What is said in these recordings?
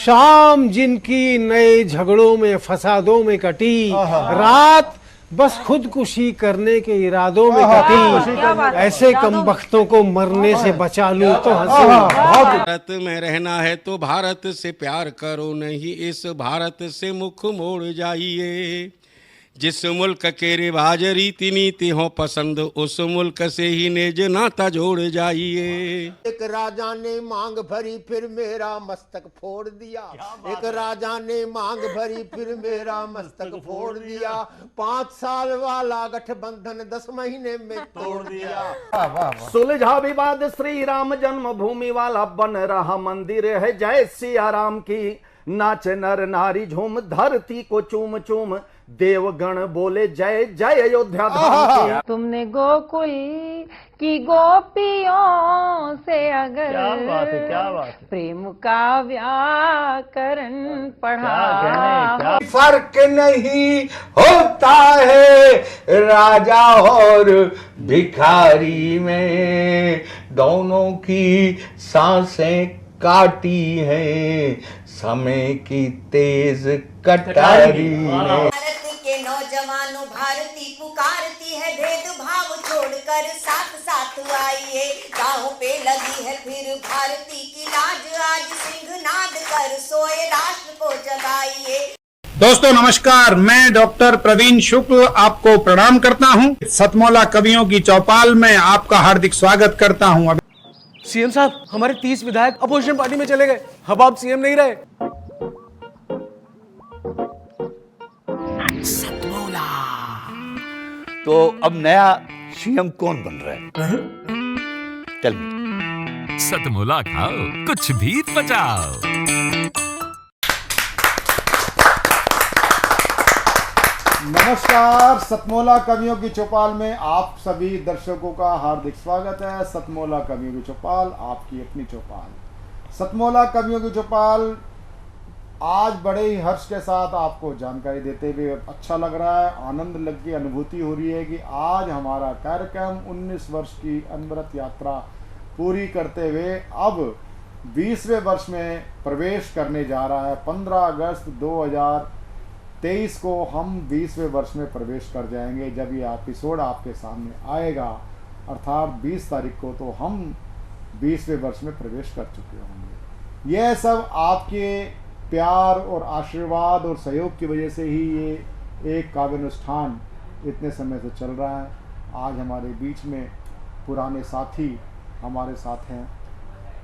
शाम जिनकी नए झगड़ों में फसादों में कटी, रात बस खुदकुशी करने के इरादों में कटी, ऐसे कमबख्तों को मरने से बचा लूं तो हंसूं। भारत में रहना है तो भारत से प्यार करो, नहीं इस भारत से मुख मोड़ जाइए। जिस मुल्क के रिवाज रीति नीति हो पसंद, उस मुल्क से ही नेज नाता जोड़ जाइए। एक राजा ने मांग भरी फिर मेरा मस्तक फोड़ दिया। एक राजा ने मांग भरी फिर मेरा मस्तक फोड़ दिया। 5 साल वाला गठबंधन 10 महीने में तोड़ दिया। सुलझा विवाद श्री राम जन्मभूमि वाला, बन रहा मंदिर है जय सिया राम की। नाच नर नारी झूम धरती को चूम चूम, देवगण बोले जय जय अयोध्या धाम की। तुमने गोकुल की गोपियों से अगर क्या बात है। प्रेम का व्याकरण पढ़ा, फर्क नहीं होता है राजा और भिखारी में, दोनों की सांसें काटी हैं समय की तेज कटारी ने। भारत के नौजवानों भारती पुकारती है, भेदभाव छोड़कर साथ साथ आइए। गाँव पे लगी है फिर भारती की लाज, आज सिंहनाद कर सोए राष्ट्र को जगाइए। दोस्तों नमस्कार, मैं डॉक्टर प्रवीण शुक्ल आपको प्रणाम करता हूं। सतमौला कवियों की चौपाल में आपका हार्दिक स्वागत करता हूं। सीएम साहब, हमारे 30 विधायक अपोजिशन पार्टी में चले गए, अब आप सीएम नहीं रहे। सतमौला तो अब नया सीएम कौन बन रहा है? चल सतमौला खाओ, कुछ भी बचाओ। नमस्कार, सतमौला कवियों की चौपाल में आप सभी दर्शकों का हार्दिक स्वागत है। सतमौला कवियों की चौपाल, आपकी अपनी चौपाल। सतमौला कवियों की चौपाल आज बड़े ही हर्ष के साथ आपको जानकारी देते हुए अच्छा लग रहा है, आनंद लग की अनुभूति हो रही है कि आज हमारा कार्यक्रम 19 वर्ष की अनवरत यात्रा पूरी करते हुए अब 20वें वर्ष में प्रवेश करने जा रहा है। 15 अगस्त 2023 को हम 20वें वर्ष में प्रवेश कर जाएंगे। जब ये एपिसोड आपके सामने आएगा, अर्थात 20 तारीख को, तो हम 20वें वर्ष में प्रवेश कर चुके होंगे। यह सब आपके प्यार और आशीर्वाद और सहयोग की वजह से ही ये एक काव्य अनुष्ठान इतने समय से चल रहा है। आज हमारे बीच में पुराने साथी हमारे साथ हैं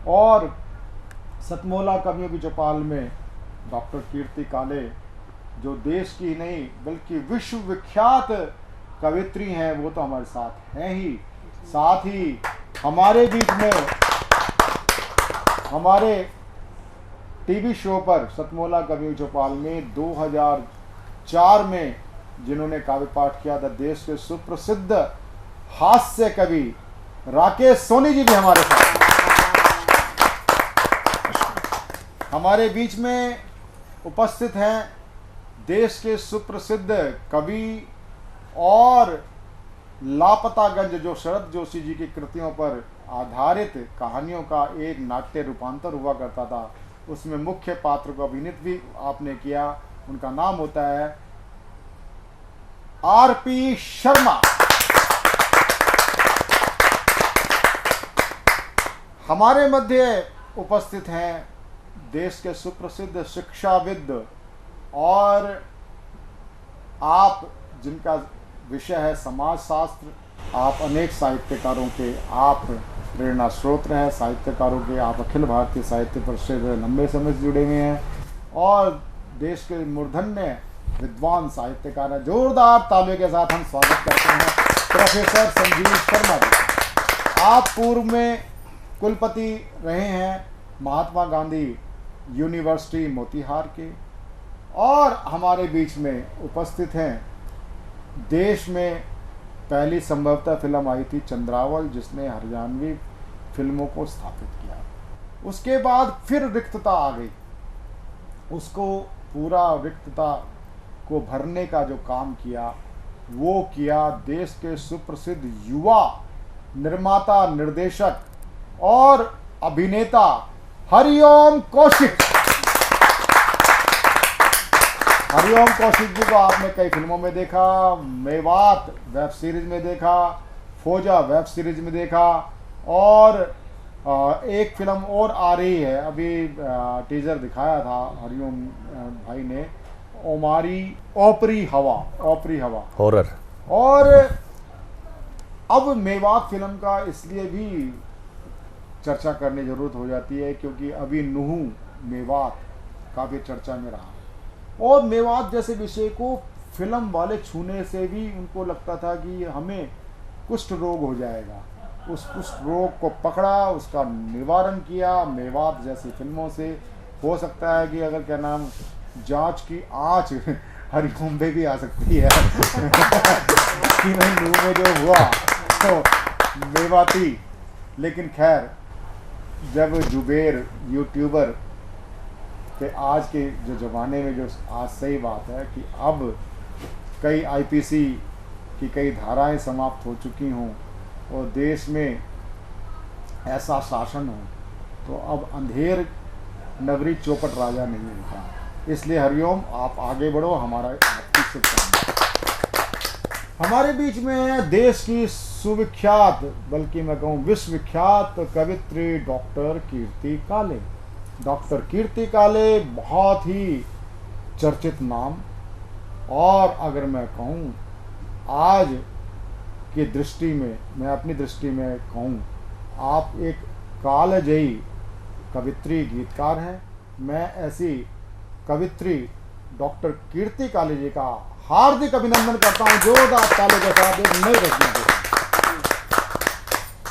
और सतमौला कवियों की चौपाल में डॉक्टर कीर्ति काले, जो देश की नहीं बल्कि विश्व विख्यात कवित्री हैं, वो तो हमारे साथ हैं ही। साथ ही हमारे बीच में हमारे टीवी शो पर सतमौला कवियों चौपाल में 2004 में जिन्होंने काव्य पाठ किया था, देश के सुप्रसिद्ध हास्य कवि राकेश सोनी जी भी हमारे साथ हमारे बीच में उपस्थित हैं। देश के सुप्रसिद्ध कवि और लापतागंज, जो शरद जोशी जी की कृतियों पर आधारित कहानियों का एक नाट्य रूपांतर हुआ करता था, उसमें मुख्य पात्र को अभिनीत भी आपने किया। उनका नाम होता है आरपी शर्मा। हमारे मध्य उपस्थित हैं देश के सुप्रसिद्ध शिक्षाविद और आप जिनका विषय है समाज शास्त्र। आप अनेक साहित्यकारों के आप प्रेरणा स्रोत हैं, साहित्यकारों के आप अखिल भारतीय साहित्य परिषद से लंबे समय से जुड़े हुए हैं और देश के मूर्धन्य विद्वान साहित्यकार हैं। जोरदार तालियों के साथ हम स्वागत करते हैं प्रोफेसर संजीव शर्मा जी। आप पूर्व में कुलपति रहे हैं महात्मा गांधी यूनिवर्सिटी मोतीहार के, और हमारे बीच में उपस्थित हैं देश में पहली संभवतः फिल्म आई थी चंद्रावल, जिसने हरियाणवी फिल्मों को स्थापित किया। उसके बाद फिर रिक्तता आ गई, उसको पूरा रिक्तता को भरने का जो काम किया वो किया देश के सुप्रसिद्ध युवा निर्माता, निर्देशक और अभिनेता हरिओम कौशिक। हरिओम कौशिक जी को आपने कई फिल्मों में देखा, मेवात वेब सीरीज में देखा, फौजा वेब सीरीज में देखा, और एक फिल्म और आ रही है, अभी टीजर दिखाया था हरिओम भाई ने, ओपरी हवा हॉरर। और अब मेवात फिल्म का इसलिए भी चर्चा करने जरूरत हो जाती है क्योंकि अभी नुहू मेवात काफ़ी चर्चा में रहा, और मेवात जैसे विषय को फिल्म वाले छूने से भी उनको लगता था कि हमें कुष्ठ रोग हो जाएगा। उस कुष्ठ रोग को पकड़ा, उसका निवारण किया मेवात जैसी फिल्मों से। हो सकता है कि अगर क्या नाम जांच की आँच हरिओम पे भी आ सकती है कि नहीं नुहू में जो हुआ तो मेवाती। लेकिन खैर, जब जुबेर यूट्यूबर के आज के जो ज़माने में जो आज सही बात है कि अब कई आईपीसी की कई धाराएं समाप्त हो चुकी हों और देश में ऐसा शासन हो, तो अब अंधेर नगरी चौपट राजा नहीं होता। इसलिए हरिओम आप आगे बढ़ो, हमारा आपकी शुभकामनाएं। हमारे बीच में है देश की सुविख्यात, बल्कि मैं कहूँ विश्वविख्यात कवित्री डॉक्टर कीर्ति काले। डॉक्टर कीर्ति काले बहुत ही चर्चित नाम, और अगर मैं कहूँ आज की दृष्टि में, मैं अपनी दृष्टि में कहूँ, आप एक कालजयी कवित्री गीतकार हैं। मैं ऐसी कवित्री डॉक्टर कीर्ति काले जी का हार्दिक अभिनंदन करता हूँ जोरदार तालियों के साथ एक नई रचना के।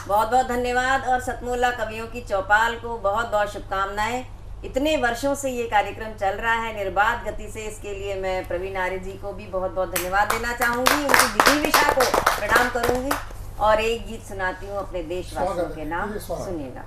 बहुत बहुत धन्यवाद, और सतमोला कवियों की चौपाल को बहुत बहुत शुभकामनाएं। इतने वर्षों से ये कार्यक्रम चल रहा है निर्बाध गति से, इसके लिए मैं प्रवीण आर्य जी को भी बहुत बहुत धन्यवाद देना चाहूँगी, उनकी विधिविशा को प्रणाम करूँगी, और एक गीत सुनाती हूँ अपने देशवासियों के नाम, सुनिएगा।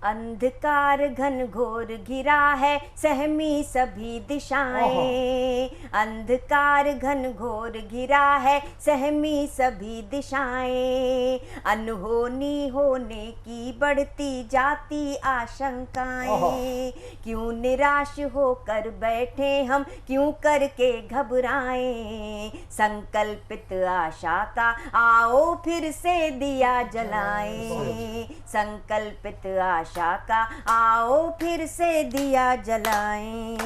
अंधकार घन घोर घिरा है सहमी सभी दिशाएं, अंधकार घन घोर घिरा है सहमी सभी दिशाएं, अनहोनी होने की बढ़ती जाती आशंकाएं, क्यों निराश होकर बैठे हम, क्यों करके घबराएं, संकल्पित आशा का आओ फिर से दिया जलाएं, संकल्पित आशा का आओ फिर से दिया जलाएं।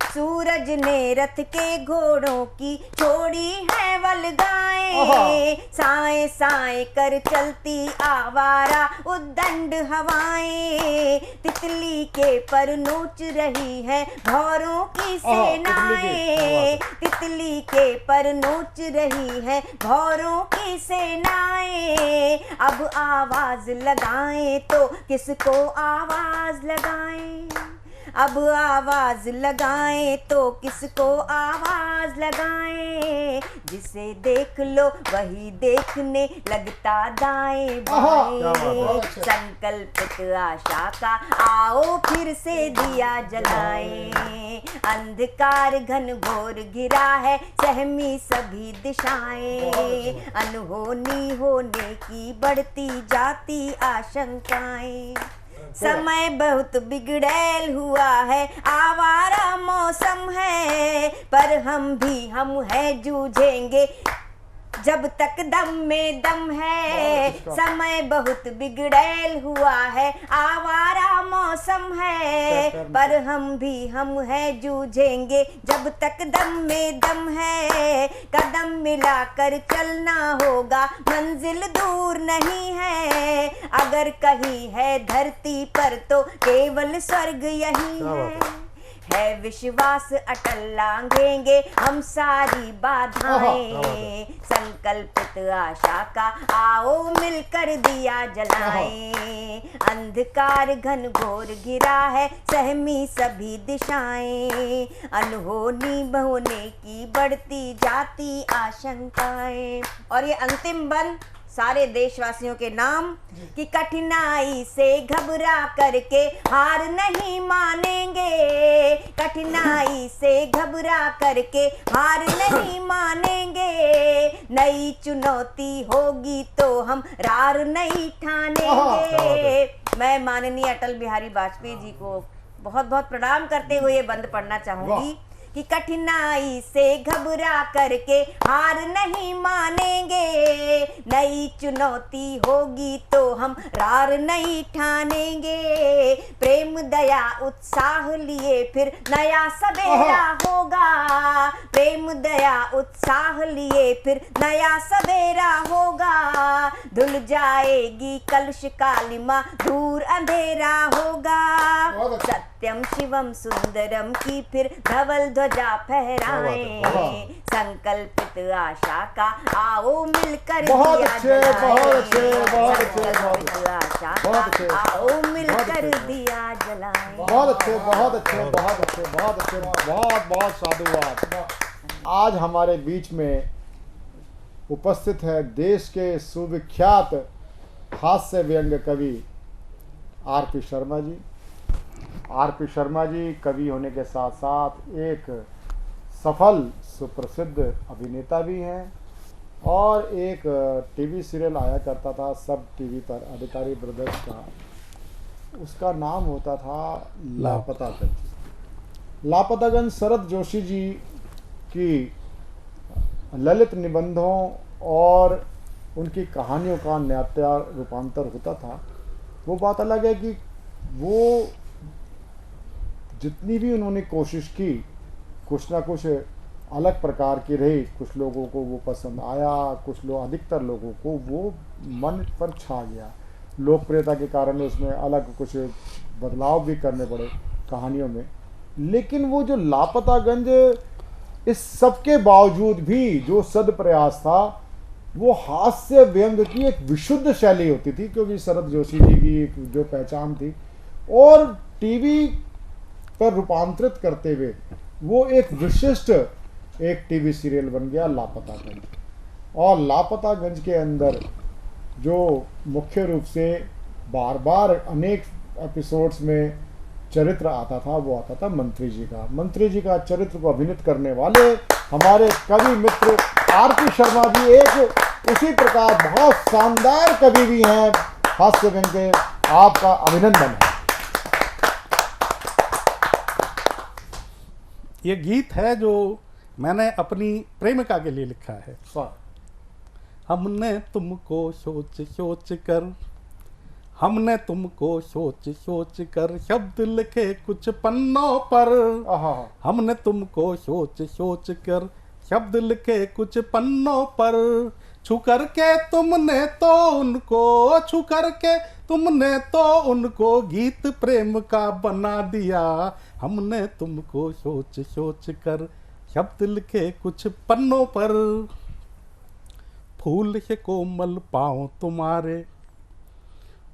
सूरज ने रथ के घोड़ों की छोड़ी है वलगाएं, साए साए कर चलती आवारा उद्दंड हवाएं, तितली के पर नोच रही है भौरों की सेनाएं, तितली के पर नोच रही है भौरों की सेनाएं, अब आवाज लगाएं तो किसको आवाज लगाएं, अब आवाज लगाएं तो किसको आवाज लगाएं, जिसे देख लो वही देखने लगता दाएं बाएं, संकल्पित आशा का आओ फिर से दिया जलाएं, अंधकार घन घोर घिरा है सहमी सभी दिशाएं, अनहोनी होने की बढ़ती जाती आशंकाएं, समय बहुत बिगड़ैल हुआ है आवारा मौसम है, पर हम है जूझेंगे जब तक दम में दम है, समय बहुत बिगड़ैल हुआ है आवारा मौसम है, पर हम है जूझेंगे जब तक दम में दम है, कदम मिलाकर चलना होगा मंजिल दूर नहीं है, अगर कहीं है धरती पर तो केवल स्वर्ग यही है विश्वास अटल लांघेंगे हम सारी बाधाएं, संकल्पित आशा का आओ मिलकर दिया जलाएं, अंधकार घन घोर घिरा है सहमी सभी दिशाएं, अनहोनी होने की बढ़ती जाती आशंकाएं। और ये अंतिम बंद सारे देशवासियों के नाम कि कठिनाई से घबरा करके हार नहीं मानेंगे, कठिनाई से घबरा करके हार नहीं मानेंगे, नई चुनौती होगी तो हम रार नहीं ठानेंगे। मैं माननीय अटल बिहारी वाजपेयी जी को बहुत बहुत प्रणाम करते हुए ये बंद पढ़ना चाहूंगी कि कठिनाई से घबरा करके हार नहीं मानेंगे, नई चुनौती होगी तो हम रार नहीं ठानेंगे, प्रेम दया उत्साह लिए फिर नया सवेरा होगा, प्रेम दया उत्साह लिए फिर नया सवेरा होगा, धुल जाएगी कलुष कालिमा दूर अंधेरा होगा, सत्यम शिवम सुंदरम की फिर धवल ध्वजा फहराएं, संकल्पित आशा का आओ मिलकर बहुत दिया अच्छे, जलाएं, बहुत अच्छे, बहुत अच्छे, संकल्पित आशा का आओ मिलकर दिया जलाएं। बहुत अच्छे, बहुत अच्छे, बहुत अच्छे, बहुत अच्छे, बहुत बहुत साधुवाद। आज हमारे बीच में उपस्थित है देश के सुविख्यात हास्य व्यंग्य कवि आर.पी. शर्मा जी। आर.पी. शर्मा जी कवि होने के साथ साथ एक सफल सुप्रसिद्ध अभिनेता भी हैं और एक टीवी सीरियल आया करता था सब टीवी पर अधिकारी ब्रदर्स का, उसका नाम होता था लापतागंज। लापतागंज शरद जोशी जी की ललित निबंधों और उनकी कहानियों का नाट्य रूपांतर होता था। वो बात अलग है कि वो जितनी भी उन्होंने कोशिश की कुछ ना कुछ अलग प्रकार की रही, कुछ लोगों को वो पसंद आया, कुछ लोग अधिकतर लोगों को वो मन पर छा गया। लोकप्रियता के कारण उसमें अलग कुछ बदलाव भी करने पड़े कहानियों में, लेकिन वो जो लापतागंज इस सब के बावजूद भी जो सद प्रयास था वो हास्य व्यंग की एक विशुद्ध शैली होती थी, क्योंकि शरद जोशी जी की जो पहचान थी और टीवी पर रूपांतरित करते हुए वो एक विशिष्ट एक टीवी सीरियल बन गया लापतागंज। और लापतागंज के अंदर जो मुख्य रूप से बार बार अनेक एपिसोड्स में चरित्र आता था वो आता था मंत्री जी का। मंत्री जी का चरित्र को अभिनीत करने वाले हमारे कवि मित्र आर.पी. शर्मा जी एक उसी प्रकार बहुत शानदार कवि भी हैं हास्य व्यंग्य के। आपका अभिनंदन है। ये गीत है जो मैंने अपनी प्रेमिका के लिए लिखा है। हमने तुमको सोच सोच कर, हमने तुमको सोच सोच कर शब्द लिखे कुछ पन्नों पर, हमने तुमको सोच सोच कर शब्द लिखे कुछ पन्नों पर, छू करके तुमने तो उनको, छू करके तुमने तो उनको गीत प्रेम का बना दिया, हमने तुमको सोच सोच कर शब्द लिखे कुछ पन्नों पर, फूल से कोमल पाँव तुम्हारे,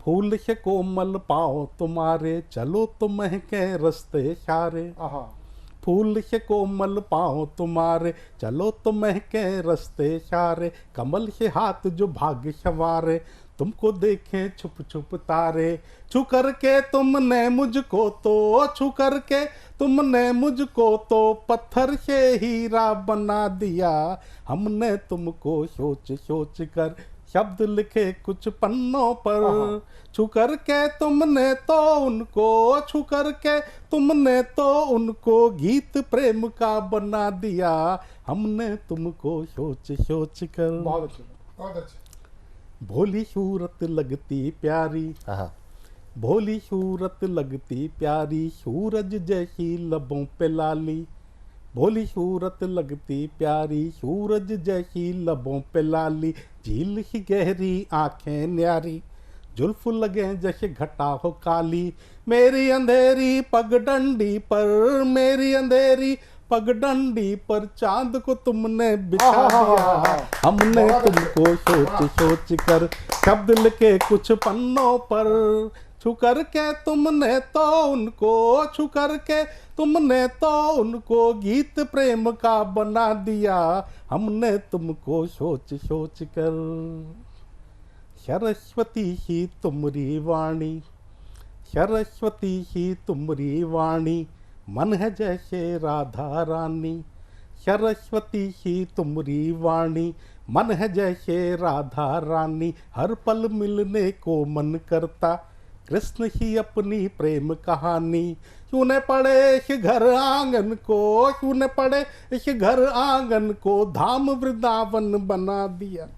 फूल से कोमल पाँव तुम्हारे, चलो तो महके रस्ते सारे, फूल से कोमल पाँव तुम्हारे, चलो तो महके रस्ते सारे, कमल से हाथ जो भाग्य सवारे, तुमको देखें छुप छुप तारे, छू करके तुमने मुझको तो, छू करके तुमने मुझको तो पत्थर से हीरा बना दिया, हमने तुमको सोच सोच कर शब्द लिखे कुछ पन्नों पर, छू करके तुमने तो उनको, छू करके तुमने तो उनको गीत प्रेम का बना दिया, हमने तुमको सोच सोच कर। बहुत अच्छे, बहुत अच्छे। भोली सूरत लगती प्यारी, भोली सूरत लगती प्यारी, सूरज जैसी लबों पे लाली, भोली सूरत लगती प्यारी, सूरज जैसी लबों पे लाली, झील की गहरी आंखें न्यारी, जुल्फ लगे जैसे घटा हो काली, मेरी अंधेरी पगडंडी पर, मेरी अंधेरी पगडंडी पर चांद को तुमने बिछा दिया, हमने तुमको सोच सोच कर शब्द लिखे कुछ पन्नों पर, छू करके तुमने तो उनको, छू करके तुमने तो उनको गीत प्रेम का बना दिया, हमने तुमको सोच सोच कर। सरस्वती ही तुमरी वाणी, सरस्वती ही तुमरी वाणी, मन है जैसे राधा रानी, सरस्वती ही तुमरी वाणी, मन है जैसे राधा रानी, हर पल मिलने को मन करता, कृष्ण ही अपनी प्रेम कहानी। क्यों न पड़े इस घर आंगन को, क्यों न पड़े इस घर आंगन को, धाम वृंदावन बना दिया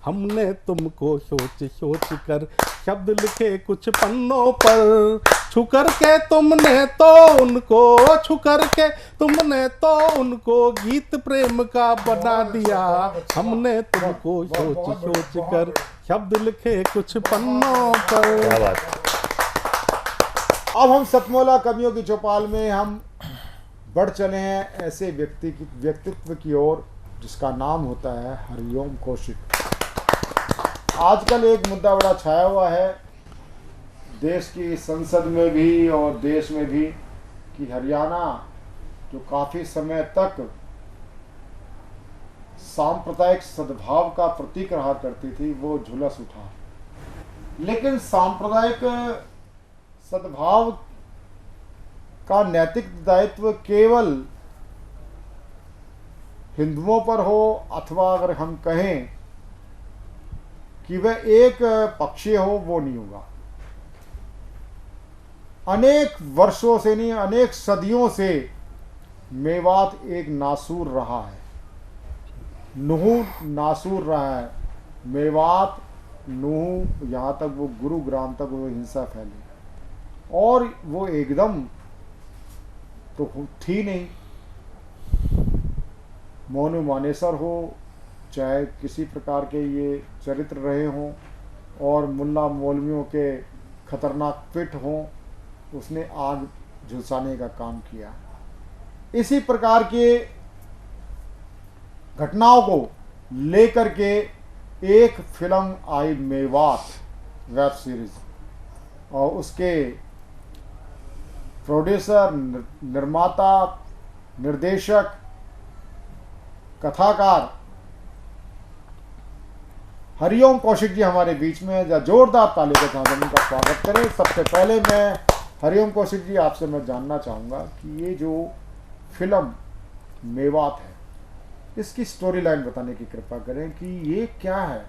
हमने तुमको। सोच सोच कर शब्द लिखे कुछ पन्नों पर, छू कर के तुमने तो उनको, छू कर के तुमने तो उनको, गीत प्रेम का बना दिया हमने तुमको। सोच सोच कर शब्द लिखे कुछ पन्नों पर। अब हम सतमोला कवियों की चौपाल में हम बढ़ चले हैं ऐसे व्यक्तित्व की ओर जिसका नाम होता है हरिओम कौशिक। आजकल एक मुद्दा बड़ा छाया हुआ है देश की संसद में भी और देश में भी कि हरियाणा जो काफ़ी समय तक सांप्रदायिक सद्भाव का प्रतीक रहा करती थी वो झुलस उठा। लेकिन सांप्रदायिक सद्भाव का नैतिक दायित्व केवल हिंदुओं पर हो अथवा अगर हम कहें कि वह एक पक्षीय हो वो नहीं होगा। अनेक वर्षों से नहीं अनेक सदियों से मेवात एक नासूर रहा है, नूह नासूर रहा है। मेवात नूह यहाँ तक वो गुरुग्राम तक वो हिंसा फैली और वो एकदम तो थी नहीं। मोनू मानेसर हो चाहे किसी प्रकार के ये चरित्र रहे हों और मुल्ला मौलवियों के खतरनाक पिट हों, उसने आग झुलसाने का काम किया। इसी प्रकार के घटनाओं को लेकर के एक फिल्म आई मेवात वेब सीरीज और उसके प्रोड्यूसर, निर्माता, निर्देशक, कथाकार हरिओम कौशिक जी हमारे बीच में है। जोरदार ताली के साथ हम उनका स्वागत करें। सबसे पहले मैं हरिओम कौशिक जी आपसे मैं जानना चाहूँगा कि ये जो फिल्म मेवात है इसकी स्टोरी लाइन बताने की कृपा करें कि ये क्या है,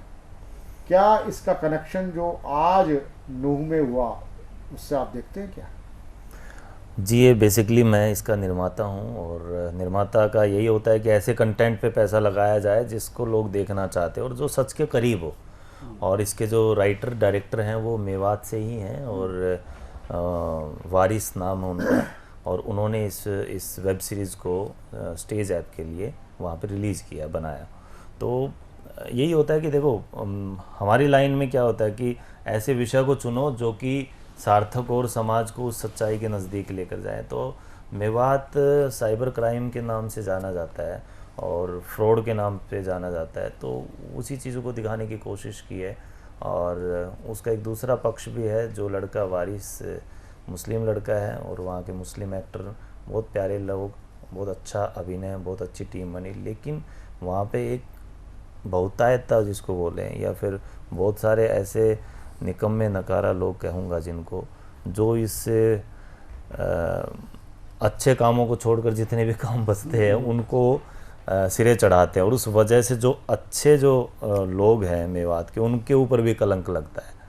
क्या इसका कनेक्शन जो आज नूह में हुआ उससे आप देखते हैं क्या? जी, ये बेसिकली मैं इसका निर्माता हूँ और निर्माता का यही होता है कि ऐसे कंटेंट पे पैसा लगाया जाए जिसको लोग देखना चाहते हैं और जो सच के करीब हो। और इसके जो राइटर डायरेक्टर हैं वो मेवात से ही हैं और वारिस नाम है उनका और उन्होंने इस वेब सीरीज़ को स्टेज ऐप के लिए वहाँ पे रिलीज़ किया, बनाया। तो यही होता है कि देखो हमारी लाइन में क्या होता है कि ऐसे विषय को चुनो जो कि सार्थक और समाज को उस सच्चाई के नज़दीक लेकर जाए। तो मेवात साइबर क्राइम के नाम से जाना जाता है और फ्रॉड के नाम पे जाना जाता है, तो उसी चीज़ों को दिखाने की कोशिश की है। और उसका एक दूसरा पक्ष भी है, जो लड़का वारिस मुस्लिम लड़का है और वहाँ के मुस्लिम एक्टर बहुत प्यारे लोग, बहुत अच्छा अभिनय, बहुत अच्छी टीम बनी। लेकिन वहाँ पे एक बहुतायत जिसको बोलें या फिर बहुत सारे ऐसे निकम्मे नकारा लोग कहूँगा जिनको, जो इससे अच्छे कामों को छोड़कर जितने भी काम बचते हैं उनको सिरे चढ़ाते हैं और उस वजह से जो अच्छे जो लोग हैं मेवात के उनके ऊपर भी कलंक लगता है।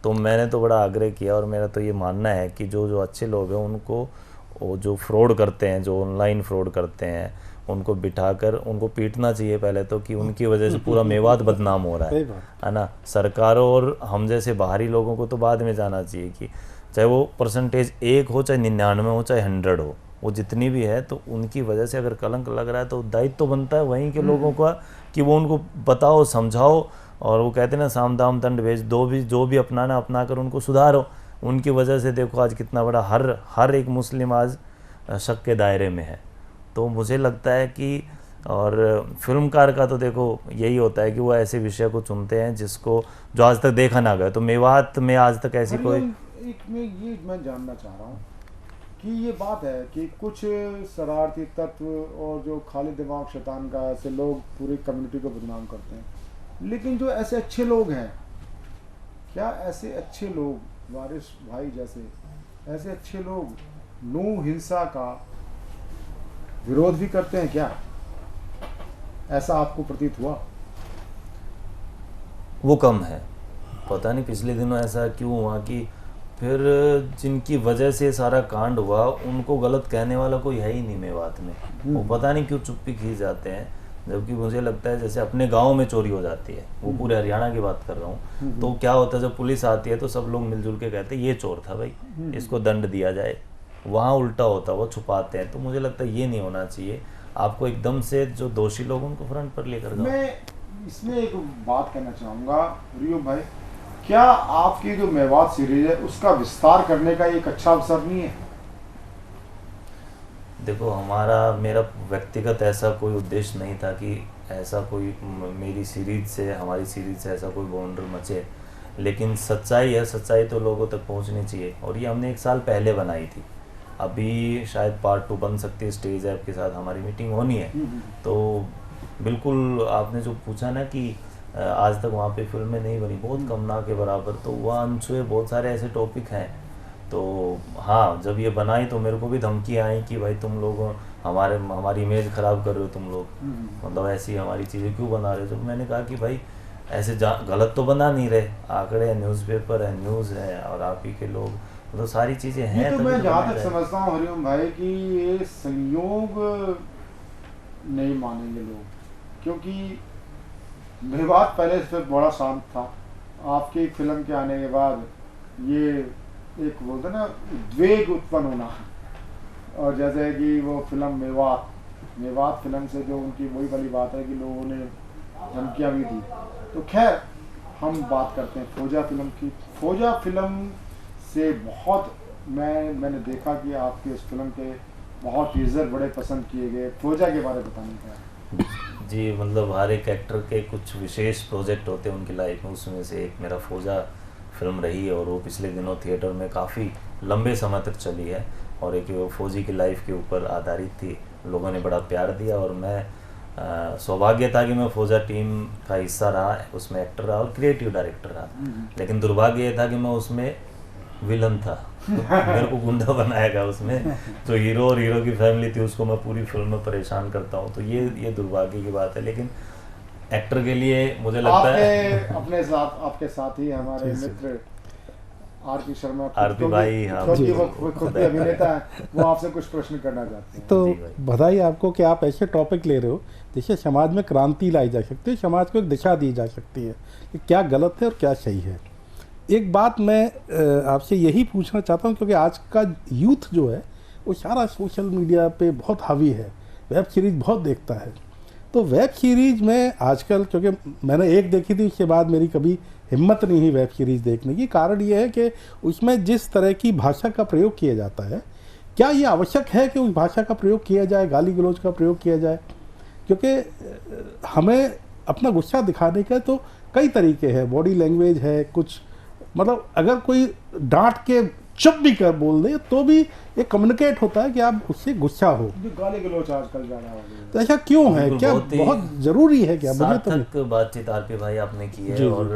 तो मैंने तो बड़ा आग्रह किया और मेरा तो ये मानना है कि जो अच्छे लोग हैं उनको, वो जो फ्रॉड करते हैं, जो ऑनलाइन फ्रॉड करते हैं, उनको बिठाकर उनको पीटना चाहिए पहले तो, कि उनकी वजह से पूरा मेवात बदनाम हो रहा है ना। सरकारों और हम जैसे बाहरी लोगों को तो बाद में जाना चाहिए कि चाहे वो परसेंटेज 1 हो, चाहे 99 हो, चाहे 100 हो, वो जितनी भी है, तो उनकी वजह से अगर कलंक लग रहा है तो दायित्व तो बनता है वहीं के लोगों का कि वो उनको बताओ, समझाओ। और वो कहते हैं ना, साम दाम दंड भेज दो, भी जो भी अपनाना अपना कर उनको सुधारो। उनकी वजह से देखो आज कितना बड़ा हर एक मुस्लिम आज शक के दायरे में है। तो मुझे लगता है कि, और फिल्मकार का तो देखो यही होता है कि वो ऐसे विषय को चुनते हैं जिसको, जो आज तक देखा ना गया। तो मेवात में आज तक ऐसी कोई मैं जानना चाह रहा हूँ कि ये बात है कि कुछ शरारती तत्व और जो खाली दिमाग शैतान का ऐसे लोग पूरी कम्युनिटी को बदनाम करते हैं, लेकिन जो ऐसे अच्छे लोग हैं, क्या ऐसे अच्छे लोग, वारिस भाई जैसे ऐसे अच्छे लोग नूह हिंसा का विरोध भी करते हैं क्या? ऐसा आपको प्रतीत हुआ? वो कम है, पता नहीं पिछले दिनों ऐसा क्यों हुआ कि फिर जिनकी वजह से सारा कांड हुआ उनको गलत कहने वाला कोई है ही नहीं मेवात में। वो पता नहीं क्यों चुप्पी खींच जाते हैं, जबकि मुझे लगता है जैसे अपने गांव में चोरी हो जाती है, वो पूरे हरियाणा की बात कर रहा हूँ, तो क्या होता है जब पुलिस आती है तो सब लोग मिलजुल के कहते हैं ये चोर था भाई, इसको दंड दिया जाए। वहाँ उल्टा होता है, वो छुपाते हैं। तो मुझे लगता है ये नहीं होना चाहिए। आपको एकदम से जो दोषी लोग उनको फ्रंट पर लेकर जाओ। मैं इसमें एक बात कहना चाहूँगा रियो भाई, क्या आपकी जो मेवात सीरीज है उसका विस्तार करने का एक अच्छा अवसर नहीं है? देखो मेरा व्यक्तिगत ऐसा कोई उद्देश्य नहीं था कि ऐसा कोई मेरी सीरीज से, हमारी सीरीज से ऐसा कोई बवंडर मचे, लेकिन सच्चाई है, सच्चाई तो लोगों तक पहुंचनी चाहिए। और ये हमने 1 साल पहले बनाई थी, अभी शायद पार्ट 2 बन सकती है। स्टेज ऐप के साथ हमारी मीटिंग होनी है। तो बिल्कुल आपने जो पूछा ना कि आज तक वहाँ पे फिल्में नहीं बनी, बहुत कम ना के बराबर, तो वहाँ अनछुए बहुत सारे ऐसे टॉपिक हैं। तो हाँ, जब ये बनाई तो मेरे को भी धमकी आई कि भाई तुम लोग हमारी इमेज ख़राब कर रहे हो, तुम लोग मतलब ऐसी हमारी चीज़ें क्यों बना रहे हो। तो मैंने कहा कि भाई ऐसे गलत तो बना नहीं रहे, आंकड़े हैं, न्यूज़पेपर है, न्यूज़ है, और आप ही के लोग, मतलब सारी चीज़ें हैं। तो मैं जहाँ तक समझता हूँ हरिओम भाई कि ये संयोग नहीं मानेंगे लोग, क्योंकि मेवात पहले से बड़ा शांत था। आपकी फिल्म के आने के बाद ये एक बोलते ना उद्वेग उत्पन्न होना, और जैसे कि वो फिल्म मेवात फिल्म से जो उनकी वही वाली बात है कि लोगों ने धमकियाँ भी दी। तो खैर हम बात करते हैं फौजा फिल्म की। फौजा फिल्म से बहुत मैंने देखा कि आपके उस फिल्म के बहुत टीजर बड़े पसंद किए गए। फौजा के बारे में बताने का। जी, मतलब हर एक एक्टर के कुछ विशेष प्रोजेक्ट होते हैं उनकी लाइफ में, उसमें से एक मेरा फौजा फिल्म रही है, और वो पिछले दिनों थिएटर में काफ़ी लंबे समय तक चली है, और एक वो फौजी की लाइफ के ऊपर आधारित थी। लोगों ने बड़ा प्यार दिया, और मैं सौभाग्य था कि मैं फौजा टीम का हिस्सा रहा, उसमें एक्टर रहा और क्रिएटिव डायरेक्टर रहा। लेकिन दुर्भाग्य ये था कि मैं उसमें विलन था। मेरे को गुंडा बनाया गया उसमें, तो हीरो और हीरो की फैमिली थी, उसको मैं पूरी फिल्म में परेशान करता हूँ। तो ये दुर्भाग्य की बात है, लेकिन एक्टर के लिए मुझे लगता है अपने साथ आपके साथ ही हमारे मित्र आरपी शर्मा, आरपी भाई, हाँ, वो खुद भी अभिनेता है, वो आपसे कुछ प्रश्न करना चाहते हैं। तो बधाई आपको कि आप ऐसे टॉपिक ले रहे हो। देखिए, समाज में क्रांति लाई जा सकती है, समाज को एक दिशा दी जा सकती है कि क्या गलत है और क्या सही है। एक बात मैं आपसे यही पूछना चाहता हूँ, क्योंकि आज का यूथ जो है वो सारा सोशल मीडिया पे बहुत हावी है, वेब सीरीज़ बहुत देखता है। तो वेब सीरीज़ में आजकल, क्योंकि मैंने एक देखी थी, उसके बाद मेरी कभी हिम्मत नहीं हुई वेब सीरीज़ देखने की। कारण ये है कि उसमें जिस तरह की भाषा का प्रयोग किया जाता है, क्या ये आवश्यक है कि उस भाषा का प्रयोग किया जाए, गाली गलौज का प्रयोग किया जाए? क्योंकि हमें अपना गुस्सा दिखाने का तो कई तरीके हैं, बॉडी लैंग्वेज है, कुछ मतलब अगर कोई डांट के चुप भी कर बोल दे तो भी एक कम्युनिकेट होता है कि आप उससे गुस्सा हो। गाली गलौज आजकल ज़्यादा हो गई, तो ऐसा क्यों है? क्या बहुत जरूरी है क्या? मुझे तो सार्थक बातचीत आरपी भाई आपने की है। और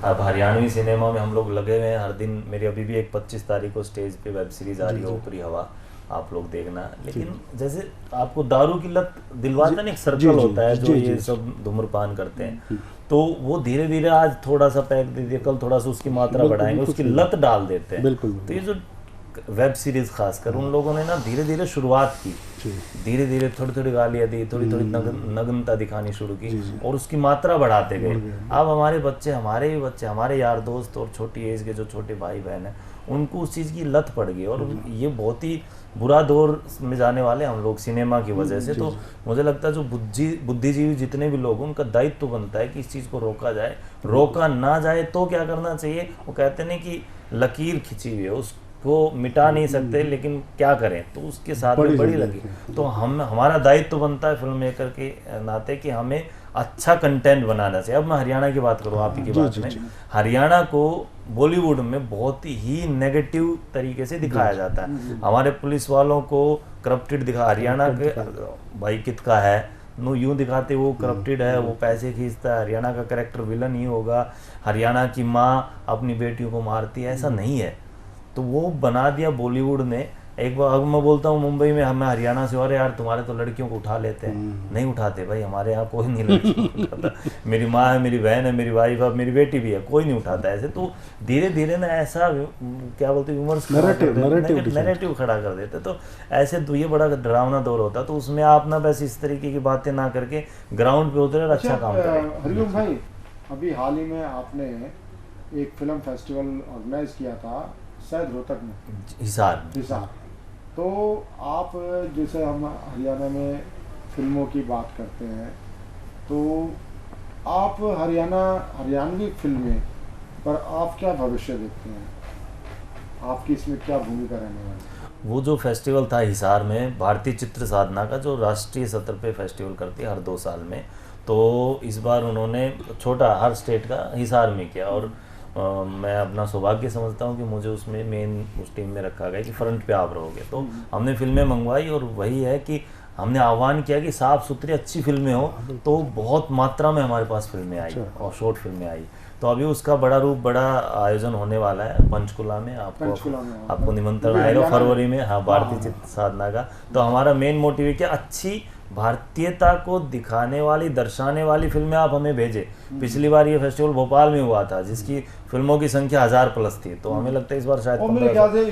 अब हरियाणवी सिनेमा में हम लोग लगे हुए हैं हर दिन। मेरी अभी भी एक 25 तारीख को स्टेज पे वेब सीरीज आ रही है, ऊपरी हवा, आप लोग देखना। लेकिन जैसे आपको दारू की लत दिलवाता ना, एक सर्कल होता है जो ये सब धूम्रपान करते हैं, तो वो धीरे धीरे आज थोड़ा सा पैक दे दिया, कल थोड़ा सा उसकी मात्रा बढ़ाएंगे, उसकी लत डाल देते हैं। तो ये जो वेब सीरीज खासकर उन लोगों ने ना धीरे धीरे शुरुआत की, धीरे धीरे थोड़ी थोड़ी गालियाँ दी, थोड़ी थोड़ी नग्नता दिखानी शुरू की, और उसकी मात्रा बढ़ाते गए। अब हमारे बच्चे, हमारे भी बच्चे, हमारे यार दोस्त और छोटी एज के जो छोटे भाई बहन हैं, उनको उस चीज़ की लत पड़ गई, और ये बहुत ही बुरा दौर में जाने वाले हम लोग सिनेमा की वजह से। तो मुझे लगता है जो बुद्धिजीवी जितने भी लोग, उनका दायित्व तो बनता है कि इस चीज़ को रोका जाए। रोका ना जाए तो क्या करना चाहिए? वो कहते हैं कि लकीर खिंची हुई है, उसको मिटा नहीं सकते, लेकिन क्या करें, तो उसके साथ में बड़ी लकीर। तो हमारा दायित्व तो बनता है फिल्म मेकर के नाते कि हमें अच्छा कंटेंट बनाना चाहिए। अब मैं हरियाणा की बात करूँ, आप ही की बात में, हरियाणा को बॉलीवुड में बहुत ही नेगेटिव तरीके से दिखाया जाता है। हमारे पुलिस वालों को करप्टेड दिखा, हरियाणा के भाई कित का है नो यूं दिखाते वो करप्टेड है, वो पैसे खींचता है, हरियाणा का कैरेक्टर विलन ही होगा, हरियाणा की माँ अपनी बेटियों को मारती है, ऐसा नहीं है। तो वो बना दिया बॉलीवुड ने एक बार मैं बोलता हूँ मुंबई में, हमें हरियाणा से, अरे यार तुम्हारे तो लड़कियों को उठा लेते हैं, नहीं उठाते भाई, हमारे यहाँ कोई नहीं लड़कियों को उठाता। मेरी माँ है, मेरी बहन है, मेरी वाइफ है, मेरी बेटी भी है, कोई नहीं उठाता ऐसे। तो धीरे धीरे ना ऐसा क्या बोलते हैं विमर्श, नैरेटिव खड़ा कर देते। तो ऐसे तो ये बड़ा डरावना दौर होता, तो उसमें आप ना बस इस तरीके की बातें ना करके ग्राउंड पे उतरे और अच्छा काम करें। हरिओम भाई, अभी हाल ही में आपने एक फिल्म फेस्टिवल ऑर्गेनाइज किया था शायद रोहतक में, हिसार। तो आप जैसे हम हरियाणा में फिल्मों की बात करते हैं, तो आप हरियाणवी फिल्में पर आप क्या भविष्य देखते हैं, आपकी इसमें क्या भूमिका रहने वाली है? वो जो फेस्टिवल था हिसार में, भारतीय चित्र साधना का जो राष्ट्रीय सत्र पे फेस्टिवल करती है हर 2 साल में, तो इस बार उन्होंने छोटा हर स्टेट का हिसार में किया। और मैं अपना सौभाग्य समझता हूँ कि मुझे उसमें मेन उस टीम में रखा गया कि फ्रंट पे आप रहोगे। तो हमने फिल्में मंगवाई और वही है कि हमने आह्वान किया कि साफ़ सुथरी अच्छी फिल्में हो, तो बहुत मात्रा में हमारे पास फिल्में आई और शॉर्ट फिल्में आई। तो अभी उसका बड़ा आयोजन होने वाला है पंचकुला में। आपको निमंत्रण आएगा फरवरी में, हाँ, भारतीय चित्र साधना का। तो हमारा मेन मोटिव है कि अच्छी भारतीयता को दिखाने वाली, दर्शाने वाली फिल्में आप हमें भेजें। पिछली बार ये फेस्टिवल भोपाल में हुआ था जिसकी फिल्मों की संख्या 1000+ थी, तो हमें लगता है इस बार शायद मेरे ख्याल से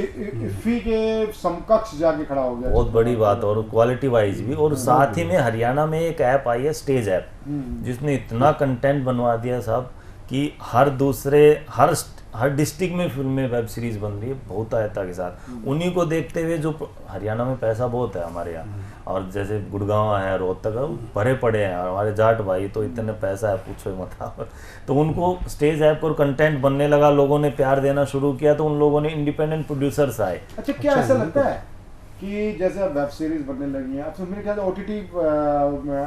इफ्फी के समकक्ष जाके खड़ा हो गया। बहुत बड़ी बात, और क्वालिटी वाइज भी। और साथ ही में हरियाणा में एक ऐप आई है, स्टेज ऐप, जिसने इतना कंटेंट बनवा दिया साहब कि हर डिस्ट्रिक्ट में फिल्में, वेब सीरीज बन रही है बहुत आयता के साथ। उन्हीं को देखते हुए, जो हरियाणा में पैसा बहुत है हमारे यहाँ, और जैसे गुड़गांव है, रोहतक है, भरे पड़े हैं, और हमारे जाट भाई तो इतने पैसा है पूछो मत। तो उनको स्टेज ऐप पर कंटेंट बनने लगा, लोगों ने प्यार देना शुरू किया, तो उन लोगों ने इंडिपेंडेंट प्रोड्यूसर्स आए। अच्छा, क्या ऐसा लगता है कि जैसे अब वेब सीरीज बनने लगी हैं, अब तो मेरे ख्याल से OTT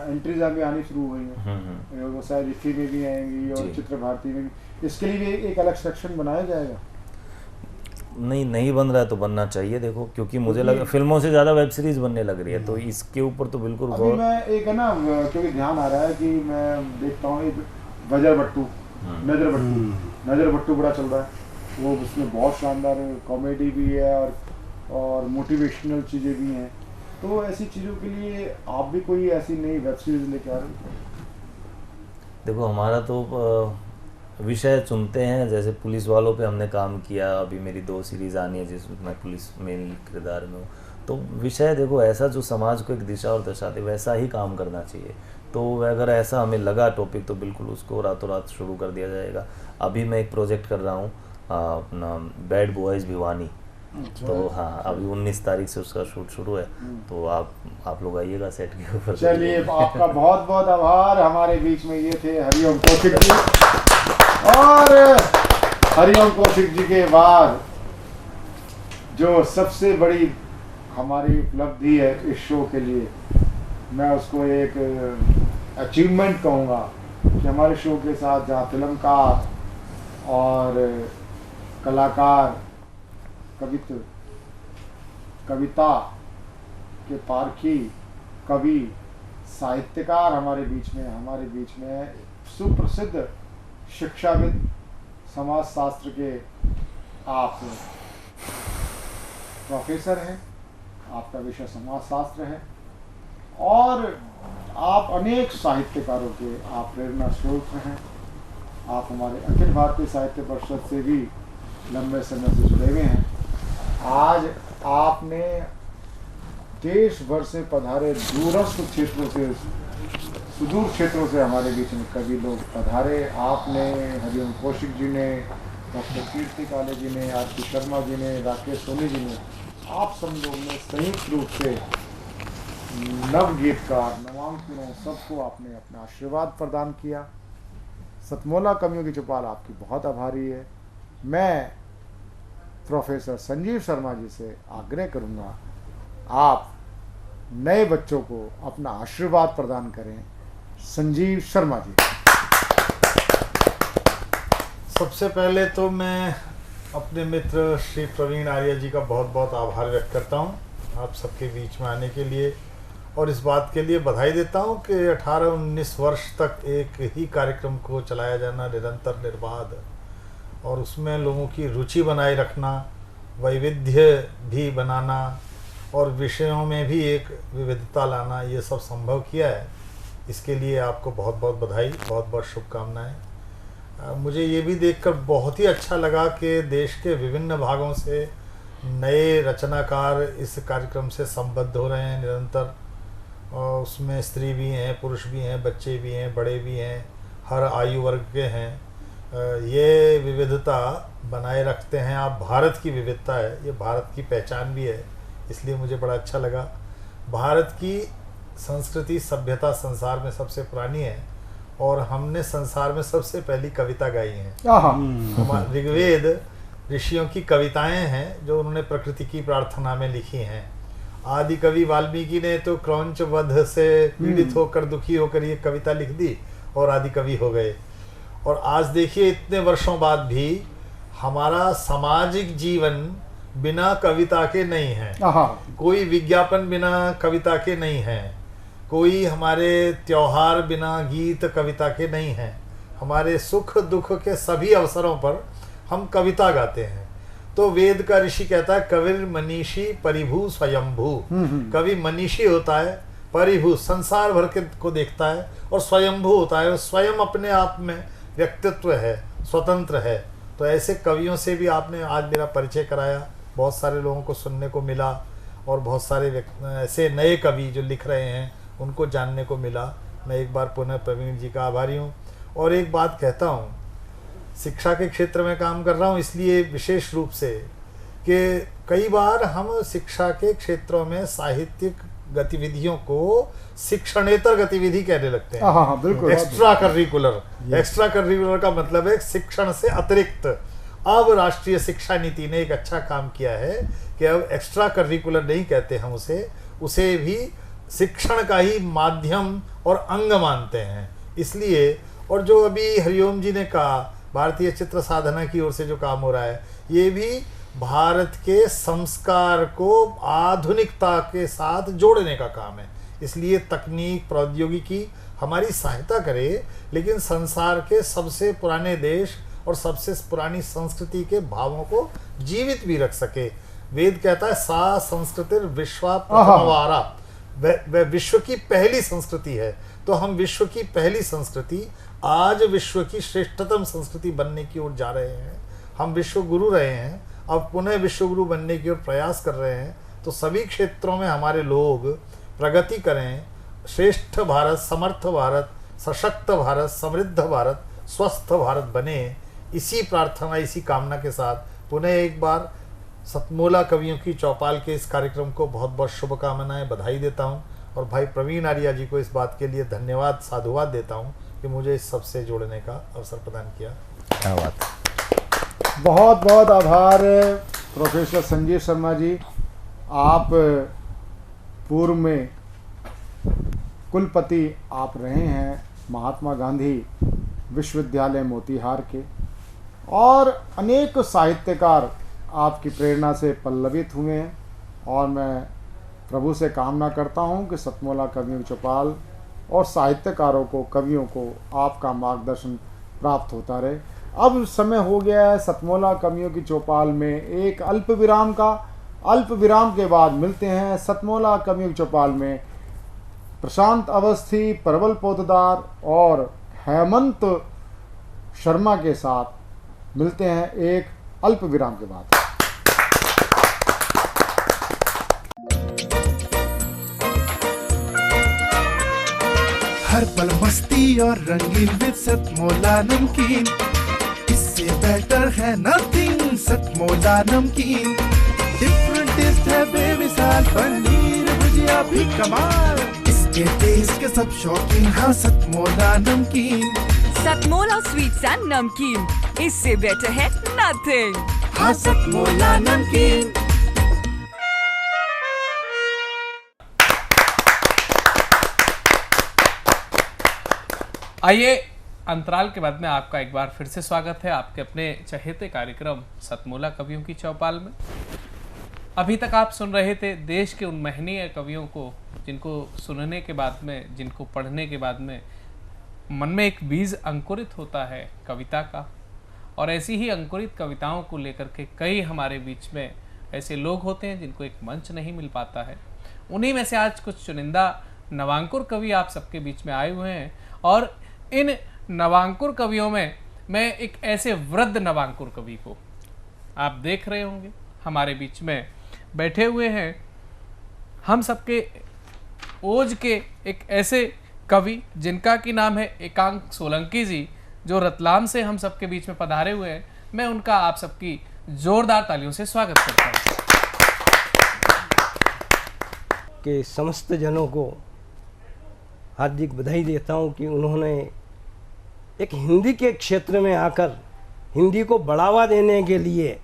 एंट्रीज अभी आनी शुरू हुई हैं, वो शायद इफ्फी में भी आएंगी और चित्र भारती में भी। इसके लिए भी एक अलग सेक्शन बनाया जाएगा? नहीं बन रहा है तो बनना चाहिए, देखो, क्योंकि मुझे लगा फिल्मों से ज़्यादा वेब सीरीज बनने लग रही है, तो इसके ऊपर तो बिल्कुल अभी मैं एक है ना, क्योंकि ध्यान आ रहा है कि मैं देखता हूँ नजर बट्टू बड़ा चल रहा है, वो उसमें बहुत शानदार कॉमेडी भी है और मोटिवेशनल चीज़ें भी हैं। तो ऐसी चीज़ों के लिए आप भी कोई ऐसी नई वेब सीरीज लेके आ रहे हो? देखो, हमारा तो विषय चुनते हैं, जैसे पुलिस वालों पे हमने काम किया, अभी मेरी 2 सीरीज़ आनी है जिसमें मैं पुलिस मेन किरदार में हूँ। तो विषय देखो ऐसा जो समाज को एक दिशा और दशा दे, वैसा ही काम करना चाहिए। तो अगर ऐसा हमें लगा टॉपिक, तो बिल्कुल उसको रातों रात शुरू कर दिया जाएगा। अभी मैं एक प्रोजेक्ट कर रहा हूँ अपना बैड बॉयज़ भिवानी, तो हाँ, अभी 19 तारीख से उसका शूट शुरू है, तो आप लोग आइएगा सेट के ऊपर। चलिए, आपका बहुत बहुत आभार। हमारे बीच में ये थे हरिओम कौशिक जी, और हरिओम कौशिक जी के बाद जो सबसे बड़ी हमारी उपलब्धि है इस शो के लिए, मैं उसको एक अचीवमेंट कहूँगा कि हमारे शो के साथ जहाँ फिल्मकार और कलाकार, कविता के पारखी, कवि, साहित्यकार हमारे बीच में सुप्रसिद्ध शिक्षाविद, समाजशास्त्र के आप प्रोफेसर हैं, आपका विषय समाजशास्त्र है, और आप अनेक साहित्यकारों के आप प्रेरणा स्रोत हैं। आप हमारे अखिल भारतीय साहित्य परिषद से भी लंबे समय से जुड़े हुए हैं। आज आपने देश भर से पधारे दूरस्थ क्षेत्रों से, सुदूर क्षेत्रों से हमारे बीच में कवि लोग पधारे। आपने, हरिओम कौशिक जी ने, डॉक्टर कीर्ति काले जी ने, आरती शर्मा जी ने, राकेश सोनी जी ने, आप सब लोग ने संयुक्त रूप से नवगीतकार, नवांकुरों सबको आपने अपना आशीर्वाद प्रदान किया। सतमोला कवियों की चौपाल आपकी बहुत आभारी है। मैं प्रोफेसर संजीव शर्मा जी से आग्रह करूंगा, आप नए बच्चों को अपना आशीर्वाद प्रदान करें। संजीव शर्मा जी। सबसे पहले तो मैं अपने मित्र श्री प्रवीण आर्य जी का बहुत बहुत आभार व्यक्त करता हूं आप सबके बीच में आने के लिए, और इस बात के लिए बधाई देता हूं कि 18-19 वर्ष तक एक ही कार्यक्रम को चलाया जाना, निरंतर निर्बाध, और उसमें लोगों की रुचि बनाए रखना, वैविध्य भी बनाना, और विषयों में भी एक विविधता लाना, ये सब संभव किया है। इसके लिए आपको बहुत बहुत बधाई, बहुत बहुत शुभकामनाएं। मुझे ये भी देखकर बहुत ही अच्छा लगा कि देश के विभिन्न भागों से नए रचनाकार इस कार्यक्रम से संबद्ध हो रहे हैं निरंतर, और उसमें स्त्री भी हैं, पुरुष भी हैं, बच्चे भी हैं, बड़े भी हैं, हर आयु वर्ग के हैं। ये विविधता बनाए रखते हैं आप। भारत की विविधता है, ये भारत की पहचान भी है, इसलिए मुझे बड़ा अच्छा लगा। भारत की संस्कृति सभ्यता संसार में सबसे पुरानी है, और हमने संसार में सबसे पहली कविता गाई है। ऋग्वेद ऋषियों की कविताएं हैं जो उन्होंने प्रकृति की प्रार्थना में लिखी हैं। आदि कवि वाल्मीकि ने तो क्रौंच वध से पीड़ित होकर, दुखी होकर ये कविता लिख दी और आदि कवि हो गए। और आज देखिए इतने वर्षों बाद भी हमारा सामाजिक जीवन बिना कविता के नहीं है, कोई विज्ञापन बिना कविता के नहीं है, कोई हमारे त्योहार बिना गीत कविता के नहीं है। हमारे सुख दुख के सभी अवसरों पर हम कविता गाते हैं। तो वेद का ऋषि कहता है कविर मनीषी परिभू स्वयंभू। कवि मनीषी होता है, परिभू संसार भर के को देखता है, और स्वयंभू होता है, स्वयं अपने आप में व्यक्तित्व है, स्वतंत्र है। तो ऐसे कवियों से भी आपने आज मेरा परिचय कराया, बहुत सारे लोगों को सुनने को मिला, और बहुत सारे ऐसे नए कवि जो लिख रहे हैं उनको जानने को मिला। मैं एक बार पुनः प्रवीण जी का आभारी हूँ। और एक बात कहता हूँ, शिक्षा के क्षेत्र में काम कर रहा हूँ इसलिए विशेष रूप से कि कई बार हम शिक्षा के क्षेत्रों में साहित्यिक गतिविधियों को शिक्षणेतर गतिविधि कहने लगते हैं। बिल्कुल। Extra curricular. एक्स्ट्रा करिकुलर का मतलब है शिक्षण से अतिरिक्त। अब राष्ट्रीय शिक्षा नीति ने एक अच्छा काम किया है कि अब एक्स्ट्रा करिकुलर नहीं कहते हम उसे भी शिक्षण का ही माध्यम और अंग मानते हैं। इसलिए, और जो अभी हरिओम जी ने कहा, भारतीय चित्र साधना की ओर से जो काम हो रहा है, ये भी भारत के संस्कार को आधुनिकता के साथ जोड़ने का काम है। इसलिए तकनीक, प्रौद्योगिकी हमारी सहायता करे, लेकिन संसार के सबसे पुराने देश और सबसे पुरानी संस्कृति के भावों को जीवित भी रख सके। वेद कहता है सा संस्कृतिर विश्वा प्रथमवारा, वह विश्व की पहली संस्कृति है। तो हम विश्व की पहली संस्कृति आज विश्व की श्रेष्ठतम संस्कृति बनने की ओर जा रहे हैं। हम विश्व गुरु रहे हैं, अब पुनः विश्व गुरु बनने की ओर प्रयास कर रहे हैं। तो सभी क्षेत्रों में हमारे लोग प्रगति करें, श्रेष्ठ भारत, समर्थ भारत, सशक्त भारत, समृद्ध भारत, स्वस्थ भारत बने। इसी प्रार्थना, इसी कामना के साथ पुनः एक बार सतमोला कवियों की चौपाल के इस कार्यक्रम को बहुत बहुत शुभकामनाएं, बधाई देता हूं। और भाई प्रवीण आर्या जी को इस बात के लिए धन्यवाद, साधुवाद देता हूं कि मुझे इस सबसे जोड़ने का अवसर प्रदान किया। क्या बात। बहुत बहुत आभार प्रोफेसर संजीव शर्मा जी। आप पूर्व में कुलपति आप रहे हैं महात्मा गांधी विश्वविद्यालय मोतीहार के, और अनेक साहित्यकार आपकी प्रेरणा से पल्लवित हुए हैं। और मैं प्रभु से कामना करता हूं कि सतमोला कवियों की चौपाल और साहित्यकारों को, कवियों को आपका मार्गदर्शन प्राप्त होता रहे। अब समय हो गया है सतमोला कवियों की चौपाल में एक अल्प विराम का। अल्प विराम के बाद मिलते हैं सतमोला कवियों की चौपाल में प्रशांत अवस्थी, प्रबल पोतदार और हेमंत शर्मा के साथ। मिलते हैं एक अल्प विराम के बाद। हर पल मस्ती और रंगीन विद सतमोला नमकीन, इससे बेटर है नथिंग। सतमोला नमकीन डिफरेंट टेस्ट है बेमिसाल, पनीर भुजिया भी कमाल, इसके टेस्ट के सब शौकीन। हाँ सतमोला नमकीन, सतमोला स्वीट्स एंड नमकीन, इससे बेटर है नथिंग। हाँ सतमोला नमकीन। आइए, अंतराल के बाद में आपका एक बार फिर से स्वागत है आपके अपने चहेते कार्यक्रम सतमोला कवियों की चौपाल में। अभी तक आप सुन रहे थे देश के उन महनीय कवियों को जिनको सुनने के बाद में, जिनको पढ़ने के बाद में मन में एक बीज अंकुरित होता है कविता का। और ऐसी ही अंकुरित कविताओं को लेकर के कई हमारे बीच में ऐसे लोग होते हैं जिनको एक मंच नहीं मिल पाता है। उन्हीं में से आज कुछ चुनिंदा नवांकुर कवि आप सबके बीच में आए हुए हैं, और इन नवांकुर कवियों में मैं एक ऐसे वृद्ध नवांकुर कवि को आप देख रहे होंगे हमारे बीच में बैठे हुए हैं। हम सबके ओज के एक ऐसे कवि जिनका की नाम है एकांक सोलंकी जी, जो रतलाम से हम सबके बीच में पधारे हुए हैं। मैं उनका आप सबकी जोरदार तालियों से स्वागत करता हूँ। के समस्त जनों को हार्दिक बधाई देता हूँ कि उन्होंने एक हिंदी के क्षेत्र में आकर हिंदी को बढ़ावा देने के लिए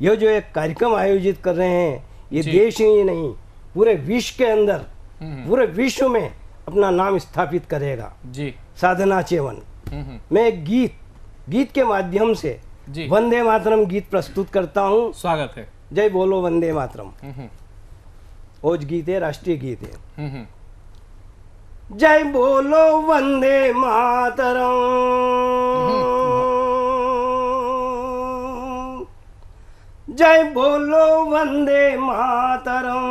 यह जो एक कार्यक्रम आयोजित कर रहे हैं, ये देश ही नहीं पूरे विश्व के अंदर, पूरे विश्व में अपना नाम स्थापित करेगा। जी साधना चेवन। मैं एक गीत के माध्यम से वंदे मातरम गीत प्रस्तुत करता हूँ। स्वागत है। जय बोलो वंदे मातरम। ओज गीत है, राष्ट्रीय गीत है। जय बोलो वंदे मातरम, जय बोलो वंदे मातरम,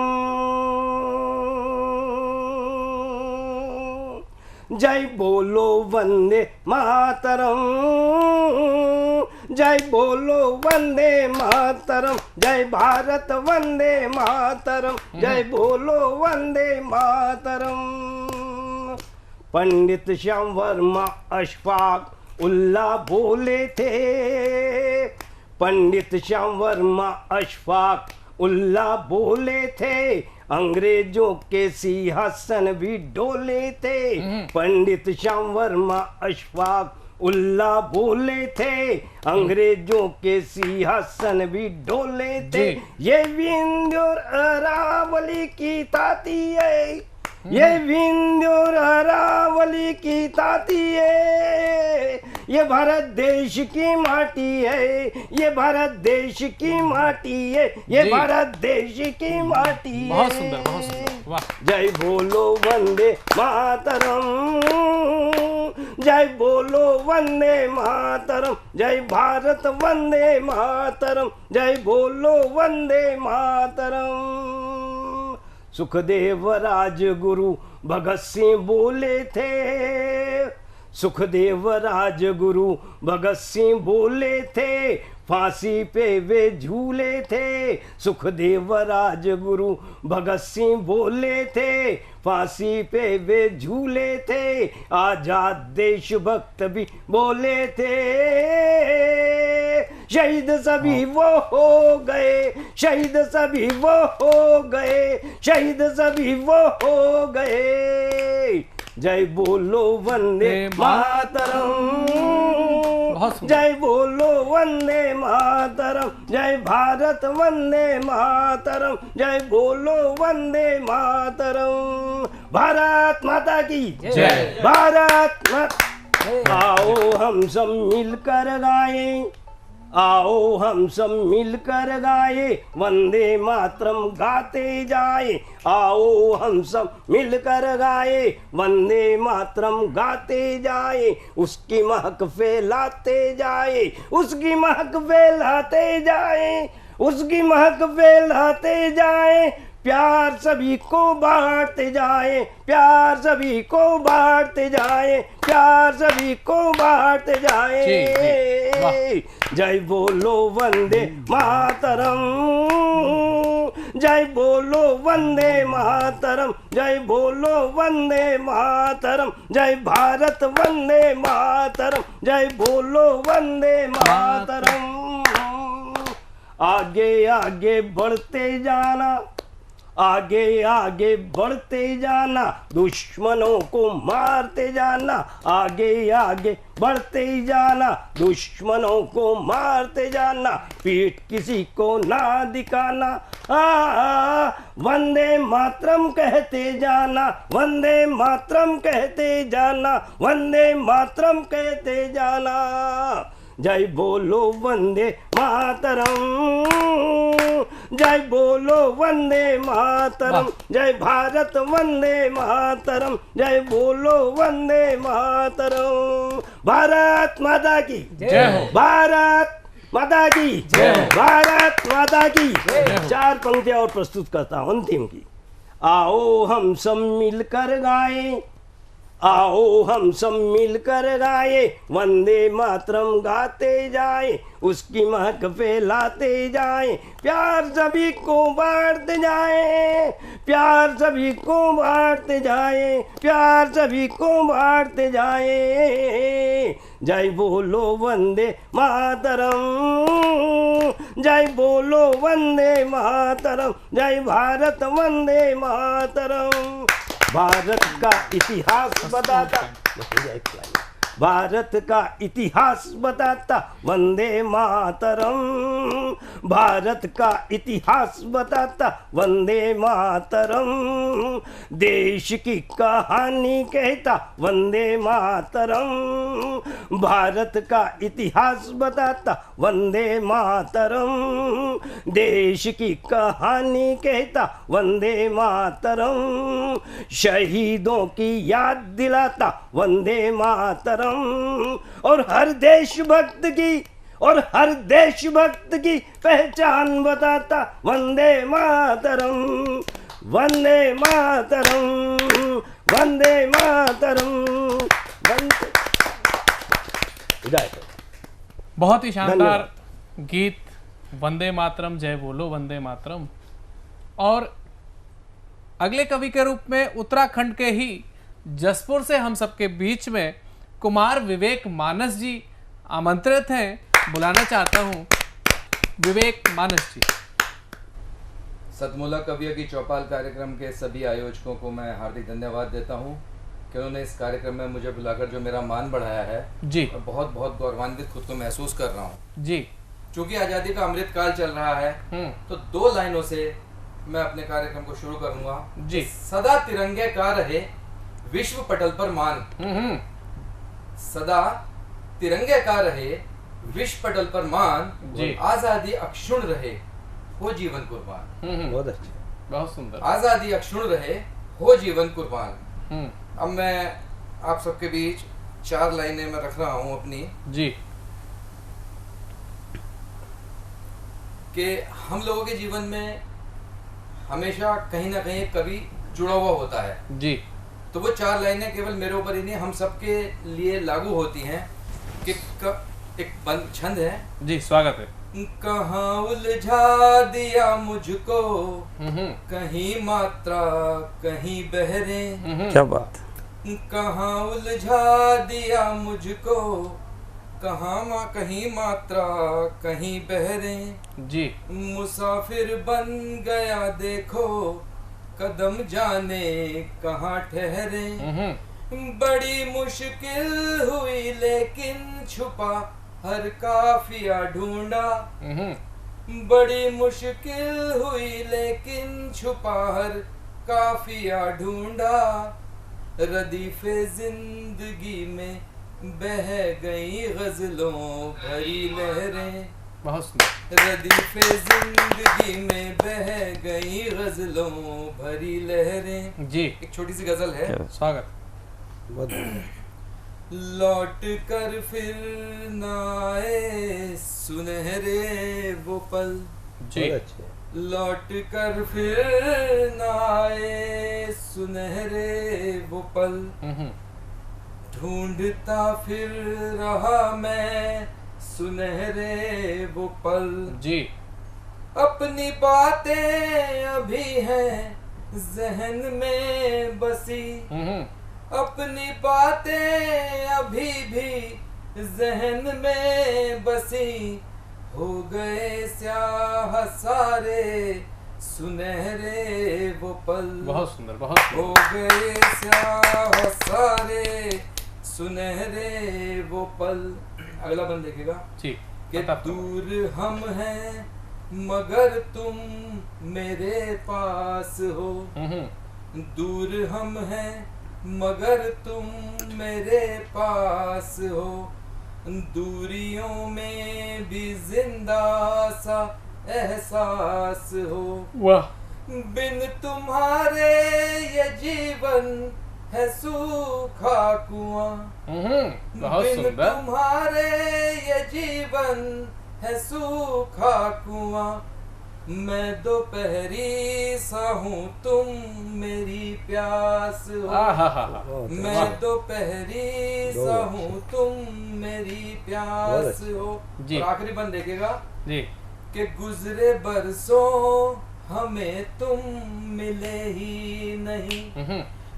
जय बोलो वंदे मातरम, जय बोलो वंदे मातरम, जय भारत वंदे मातरम, जय बोलो वंदे मातरम। पंडित श्याम वर्मा अशफाक उल्लाह बोले थे, पंडित श्याम वर्मा अशफाक उल्लाह बोले थे, अंग्रेजों के सिंहासन भी डोले थे। पंडित श्याम वर्मा अशफाक उल्लाह बोले थे, अंग्रेजों के सिंहासन भी डोले थे। ये विंध्य और अरावली की ताती है, ये विंध्य और अरावली की ताती है, ये भारत देश की माटी है, ये भारत देश की माटी है, ये भारत देश की माटी है। बहुत सुंदर, बहुत सुंदर, वाह। जय बोलो वंदे मातरम, जय बोलो वंदे मातरम, जय भारत वंदे मातरम, जय बोलो वंदे मातरम। सुखदेव राजगुरु भगत सिंह बोले थे, सुखदेव राजगुरु भगत सिंह बोले थे, फांसी पे वे झूले थे। सुखदेव राजगुरु भगत सिंह बोले थे, फांसी पे वे झूले थे। आजाद देशभक्त भी बोले थे, शहीद सभी वो हो गए, शहीद सभी वो हो गए, शहीद सभी वो हो गए। जय बोलो वंदे मातरम, जय बोलो वंदे मातरम, जय भारत वंदे मातरम, जय बोलो वंदे मातरम। भारत माता की जय, भारत माता। आओ हम सब मिलकर गाएं, आओ हम सब मिलकर गाए, वंदे मातरम गाते जाए। आओ हम सब मिलकर गाए, वंदे मातरम गाते जाए। उसकी महक फैलाते जाए, उसकी महक फैलाते जाए, उसकी महक फैलाते जाए। प्यार सभी को बांटते जाए, प्यार सभी को बांटते जाए, प्यार सभी को बांटते जाए। जय बोलो वंदे मातरम, जय बोलो वंदे मातरम, जय बोलो वंदे मातरम, जय भारत वंदे मातरम, जय बोलो वंदे मातरम। आगे आगे बढ़ते जाना, आगे आगे बढ़ते जाना, दुश्मनों को मारते जाना। आगे आगे बढ़ते जाना, दुश्मनों को मारते जाना। पीठ किसी को ना दिखाना, वंदे मातरम कहते जाना, वंदे मातरम कहते जाना, वंदे मातरम कहते जाना। जय बोलो वंदे मातरम, जय बोलो वंदे मातरम, जय भारत वंदे मातरम, जय बोलो वंदे मातरम। भारत माता की जय हो, भारत माता की जय, भारत माता की जय। 4 पंक्तियां और प्रस्तुत करता हूं अंतिम की। आओ हम सब मिलकर गाएं, आओ हम सब मिलकर गाए, वंदे मातरम गाते जाए, उसकी महक फैलाते जाए, प्यार सभी को बांटते जाए, प्यार सभी को बांटते जाए, प्यार सभी को बांटते जाए। जय बोलो वंदे मातरम, जय बोलो वंदे मातरम, जय भारत वंदे मातरम। भारत का इतिहास बताता, भारत का इतिहास बताता वंदे मातरम, भारत का इतिहास बताता वंदे मातरम, देश की कहानी कहता वंदे मातरम, भारत का इतिहास बताता वंदे मातरम, देश की कहानी कहता वंदे मातरम, शहीदों की याद दिलाता वंदे मातरम, और हर देशभक्त की, और हर देशभक्त की पहचान बताता वंदे मातरम, वंदे मातरम, वंदे मातरम, वंदे। बहुत ही शानदार गीत वंदे मातरम, जय बोलो वंदे मातरम। और अगले कवि के रूप में उत्तराखंड के ही जसपुर से हम सबके बीच में कुमार विवेक मानस जी आमंत्रित हैं। बुलाना चाहता हूं विवेक मानस जी। सतमोला कवियों की चौपाल कार्यक्रम के सभी आयोजकों को मैं हार्दिक धन्यवाद देता हूं कि उन्होंने इस कार्यक्रम में मुझे बुलाकर जो मेरा मान बढ़ाया है जी, और बहुत बहुत गौरवान्वित खुद को महसूस कर रहा हूं जी। चूंकि आज़ादी का अमृत काल चल रहा है तो 2 लाइनों से मैं अपने कार्यक्रम को शुरू करूंगा जी। सदा तिरंगे का रहे विश्व पटल पर मान, सदा तिरंगे का रहे विश्व पटल पर मान, आजादी अक्षुण रहे हो जीवन कुर्बान। बहुत अच्छे, बहुत सुंदर। आजादी अक्षुण रहे हो जीवन कुर्बान। अब मैं आप सबके बीच 4 लाइनें मैं रख रहा हूं अपनी जी, कि हम लोगों के जीवन में हमेशा कहीं ना कहीं एक कवि जुड़ा हुआ होता है जी। तो वो 4 लाइनें केवल मेरे ऊपर ही नहीं हम सबके लिए लागू होती हैं कि एक बंद छंद है जी, स्वागत है। कहाँ उलझा दिया मुझको, कहीं मात्रा कहीं बहरे, क्या बात। कहाँ उलझा दिया मुझको, कहीं मात्रा कहीं बहरे जी, मुसाफिर बन गया देखो, कदम जाने कहाँ ठहरे, बड़ी मुश्किल हुई लेकिन छुपा हर काफिया ढूंढा, बड़ी मुश्किल हुई लेकिन छुपा हर काफिया ढूंढा, रदीफे जिंदगी में बह गई गजलों भरी लहरें, बहुत सुंदर। रदीफे जिंदगी में बह गई गजलों भरी लहरें जी। एक छोटी सी गजल है, स्वागत। लौट कर फिर न आए सुनहरे वो पल जी, लौट कर फिर न आए सुनहरे वो पल, ढूंढता फिर रहा मैं सुनहरे वो पल जी। अपनी बातें अभी हैं जहन में बसी, अपनी बातें अभी भी जहन में बसी, हो गए स्याह सारे सुनहरे वो पल, बहुत सुंदर, बहुत सुंदर। हो गए स्याह सारे सुनहरे वो पल। अगला बंद देखेगा जी, कि दूर हम हैं मगर तुम मेरे पास हो, दूर हम हैं मगर तुम मेरे पास हो, दूरियों में भी जिंदा सा एहसास हो, वाह। बिन तुम्हारे ये जीवन है सूखा कुआं, बहुत बिन सुंदर। तुम्हारे ये जीवन है सूखा कुआं, मैं दोपहरी सा हूँ तुम मेरी प्यास हो, मैं दोपहरी सा हूँ तुम मेरी प्यास हो। और आखिरी बंद देखेगा जी कि गुजरे बरसों हमें तुम मिले ही नहीं,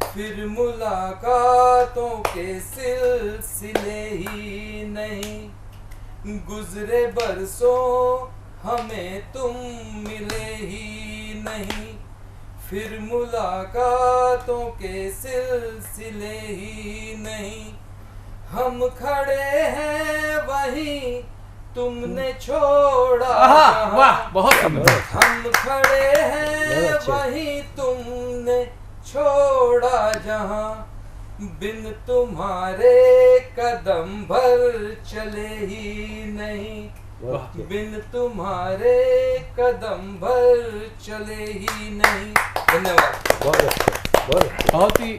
फिर मुलाकातों के सिलसिले ही नहीं, गुजरे बरसों हमें तुम मिले ही नहीं, फिर मुलाकातों के सिलसिले ही नहीं, हम खड़े हैं वहीं तुमने छोड़ा जहां, वाह बहुत हम खड़े हैं वहीं तुमने छोड़ा जहां, बिन तुम्हारे कदम भर चले ही नहीं, बिन तुम्हारे कदम भर चले ही नहीं। धन्यवाद। बहुत ही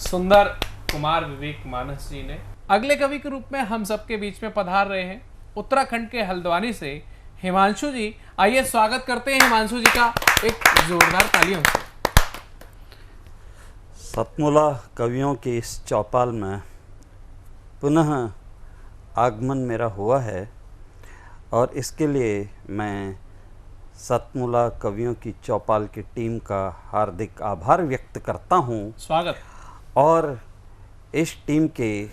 सुंदर कुमार विवेक मानस जी ने। अगले कवि के रूप में हम सबके बीच में पधार रहे हैं उत्तराखंड के हल्द्वानी से हिमांशु जी। आइए स्वागत करते हैं हिमांशु जी का एक जोरदार तालियों से। सतमोला कवियों के इस चौपाल में पुनः आगमन मेरा हुआ है और इसके लिए मैं सतमोला कवियों की चौपाल की टीम का हार्दिक आभार व्यक्त करता हूँ। स्वागत। और इस टीम के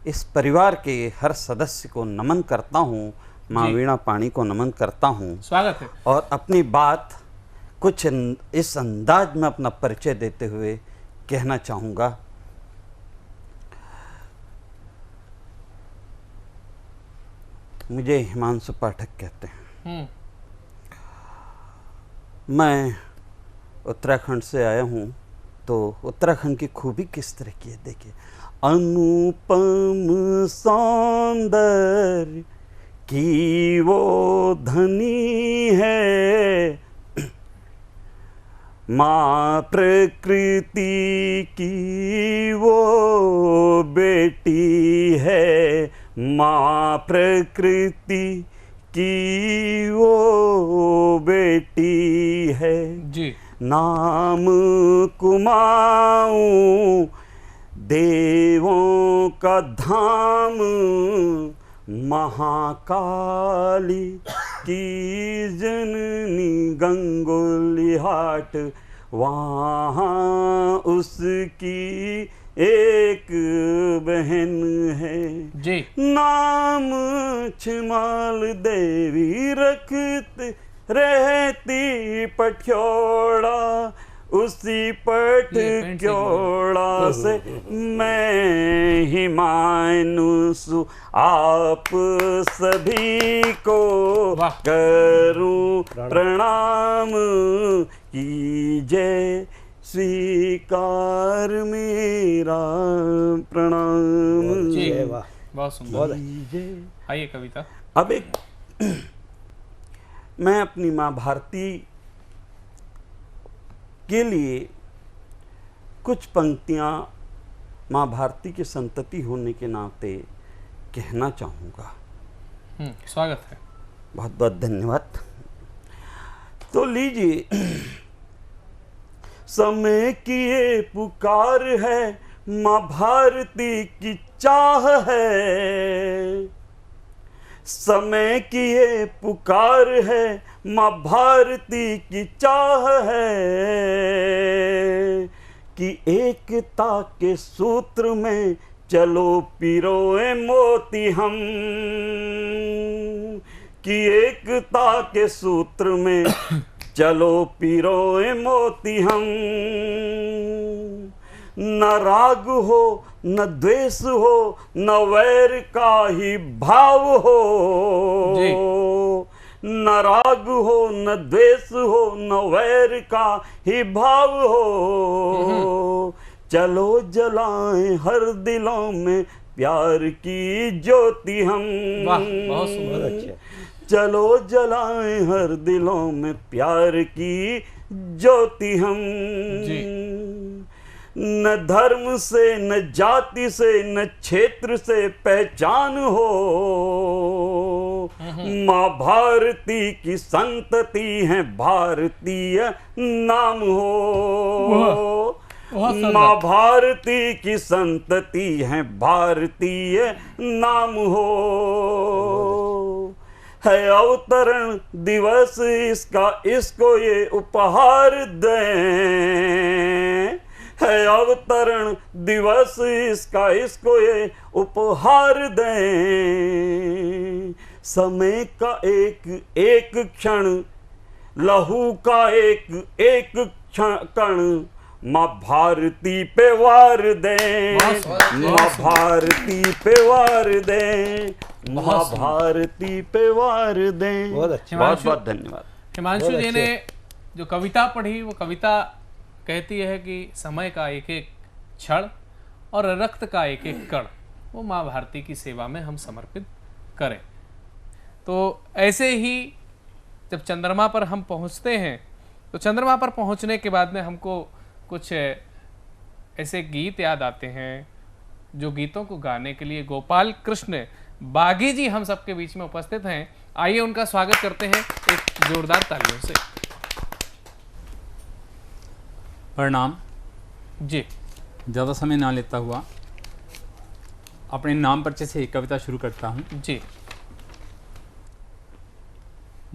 इस परिवार के हर सदस्य को नमन करता हूँ, माँ वीणा पाणी को नमन करता हूँ। स्वागत है। और अपनी बात कुछ इस अंदाज में अपना परिचय देते हुए कहना चाहूँगा। मुझे हिमांशु पाठक कहते हैं। मैं उत्तराखंड से आया हूँ। तो उत्तराखंड की खूबी किस तरह की है देखिए। अनुपम सौंदर्य की वो धनी है, माँ प्रकृति की वो बेटी है, माँ प्रकृति की वो बेटी है जी। नाम कुमाऊं देवों का धाम, महाकाली की जननी गंगोली हाट, वहाँ उसकी एक बहन है जी। नाम छिमाल देवी रखते रहती पठ्योड़ा, उसी पठ्योड़ा से मैं हिमांशु आप सभी को करूं प्रणाम, कीजिए स्वीकार मेरा प्रणाम। जी बहुत सुंदर। आइए कविता। अब एक मैं अपनी माँ भारती के लिए कुछ पंक्तियाँ माँ भारती की संतति होने के नाते कहना चाहूँगा। स्वागत है। बहुत बहुत धन्यवाद। तो लीजिए। समय की ये पुकार है, माँ भारती की चाह है, समय की ये पुकार है, माँ भारती की चाह है, कि एकता के सूत्र में चलो पिरोए मोती हम, कि एकता के सूत्र में चलो पिरोए मोती हम, न राग हो न द्वेष हो न वैर का ही भाव हो, न राग हो न द्वेष हो न वैर का ही भाव हो, चलो जलाएं हर दिलों में प्यार की ज्योति हम। वाह बहुत सुंदर। चलो जलाएं हर दिलों में प्यार की ज्योति हम। न धर्म से न जाति से न क्षेत्र से पहचान हो, माँ भारती की संतति है भारतीय नाम हो। माँ भारती की संतति है भारतीय नाम हो। है अवतरण दिवस इसका, इसको ये उपहार दें। है अवतरण दिवस इसका, इसको ये उपहार दें। समय का एक एक क्षण, लहू का एक एक कण, माँ भारती पे वार दें। माँ भारती पे वार दें। माँ भारती पे वार दें। बहुत बहुत धन्यवाद। हिमांशु जी ने जो कविता पढ़ी वो कविता कहती है कि समय का एक एक क्षण और रक्त का एक एक कण वो माँ भारती की सेवा में हम समर्पित करें। तो ऐसे ही जब चंद्रमा पर हम पहुँचते हैं तो चंद्रमा पर पहुँचने के बाद में हमको कुछ ऐसे गीत याद आते हैं जो गीतों को गाने के लिए गोपाल कृष्ण बागी जी हम सबके बीच में उपस्थित हैं। आइए उनका स्वागत करते हैं एक जोरदार तालियों से। प्रणाम जी। ज़्यादा समय ना लेता हुआ अपने नाम परिचय से कविता शुरू करता हूँ जी।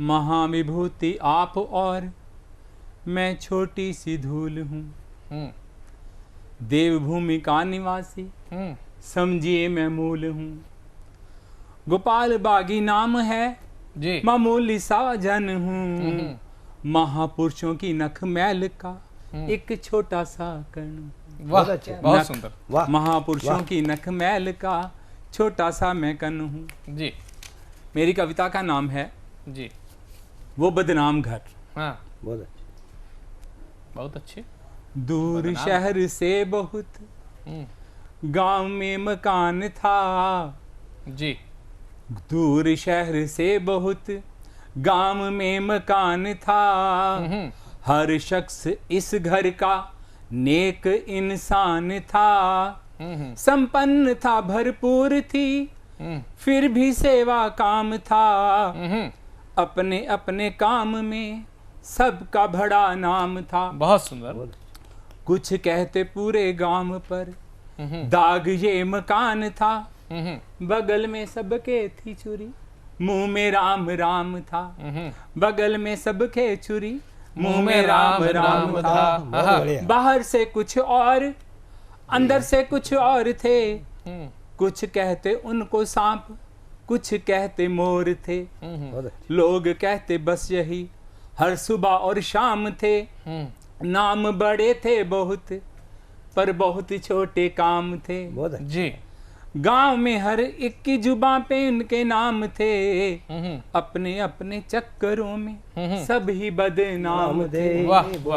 महाविभूति आप और मैं छोटी सी धूल हूँ, देवभूमि का निवासी समझिए मैं मूल हूँ। गोपाल बागी नाम है जी, मामूली सा जन हूँ, महापुरुषों की नख मैल का एक छोटा सा कण। वाह, बहुत सुंदर। वाह। महापुरुषों की नख मैल का छोटा सा मैं कण हूँ जी। मेरी कविता का नाम है जी वो बदनाम घर। हाँ, बहुत अच्छे। दूर शहर से बहुत गांव में मकान था जी। दूर शहर से बहुत गांव में मकान था। हर शख्स इस घर का नेक इंसान था। संपन्न था, भरपूर थी, फिर भी सेवा काम था। अपने अपने काम में सबका बड़ा नाम था। बहुत सुंदर। कुछ कहते पूरे गांव पर दाग ये मकान था। बगल में सबके थी छुरी, मुंह में राम राम था। बगल में सबके छुरी, मुंह में राम राम था। बाहर से कुछ और, अंदर से कुछ और थे। कुछ कहते उनको सांप, कुछ कहते मोर थे। लोग कहते बस यही हर सुबह और शाम थे। नाम बड़े थे बहुत, पर बहुत छोटे काम थे जी। गांव में हर एक की जुबां पे उनके नाम थे। अपने अपने चक्करों में सभी बदनाम थे।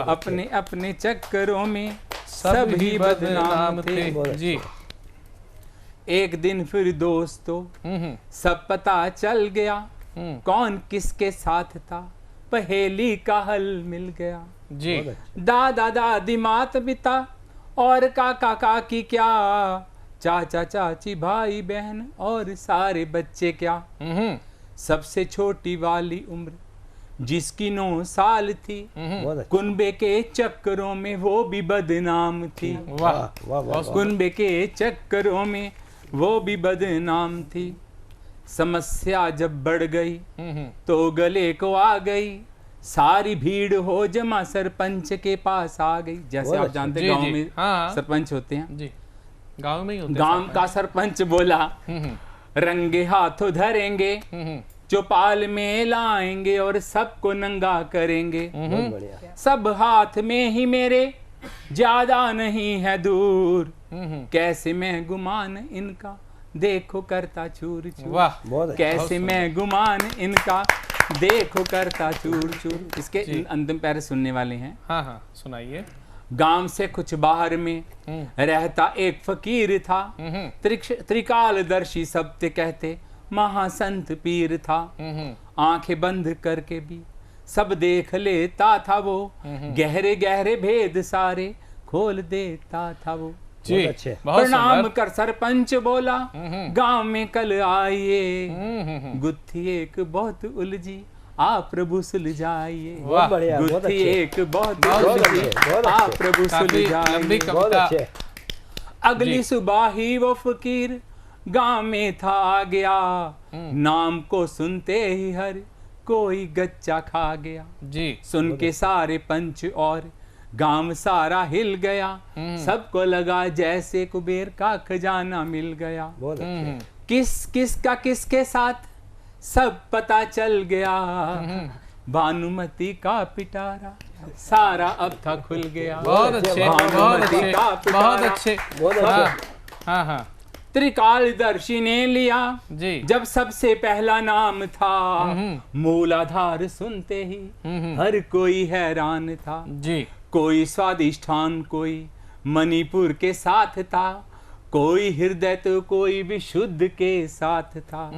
अपने अपने चक्करों में सभी बदनाम थे जी। एक दिन फिर दोस्तों सब पता चल गया, कौन किसके साथ था, पहेली का हल मिल गया जी। दादा दादी माता पिता और काका काकी क्या, चाचा चाची भाई बहन और सारे बच्चे क्या। सबसे छोटी वाली उम्र जिसकी 9 साल थी, कुनबे के चक्करों में वो भी बदनाम थी। कुनबे के चक्करों में वो भी बदनाम थी। समस्या जब बढ़ गई तो गले को आ गई, सारी भीड़ हो जमा सरपंच के पास आ गई। जैसे आप जानते गांव में सरपंच होते हैं जी, गांव में ही होते। गांव का सरपंच बोला रंगे हाथों धरेंगे, चौपाल में लाएंगे और सबको नंगा करेंगे। सब हाथ में ही मेरे, ज्यादा नहीं है दूर। कैसे मैं गुमान इनका देखो करता चूर चूर। कैसे मैं गुमान इनका देखो करता चूर चूर। इसके अंतिम पैरे सुनने वाले हैं। हाँ हाँ, सुनाइए। गांव से कुछ बाहर में रहता एक फकीर था। त्रिकालदर्शी सत्य कहते महासंत पीर था। आंखें बंद करके भी सब देख लेता था वो, गहरे गहरे भेद सारे खोल देता था वो। जी, बहुत अच्छे। बहुत प्रणाम सुंदर। कर सरपंच बोला गांव में कल आइए, गुत्थी एक बहुत उलझी आप प्रभु सुलझाइए। बहुत बढ़िया, बहुत गुत्थी अच्छे। एक बहुत बहुत उलझी अच्छे, बहुत आप अच्छे। प्रभु काफी सुलझाइए। लंबी बहुत कविता। अच्छे। अगली जी। सुबह ही वो फकीर गांव में था आ गया, नाम को सुनते ही हर कोई गच्चा खा गया। जी, सुन के सारे पंच और गांव सारा हिल गया, सबको लगा जैसे कुबेर का खजाना मिल गया। बहुत अच्छे। किसका किसके साथ सब पता चल गया, भानुमति का पिटारा सारा अब था खुल गया। बहुत अच्छे, बहुत भानुमति अच्छे, का बहुत पिटारा। अच्छे। बहुत हाँ, अच्छे। हाँ हाँ त्रिकालदर्शी ने लिया जी, जब सबसे पहला नाम था, मूलाधार सुनते ही हर कोई हैरान था। जी, कोई स्वादिष्ठान कोई मणिपुर के साथ था, कोई हृदय तो कोई विशुद्ध के साथ था,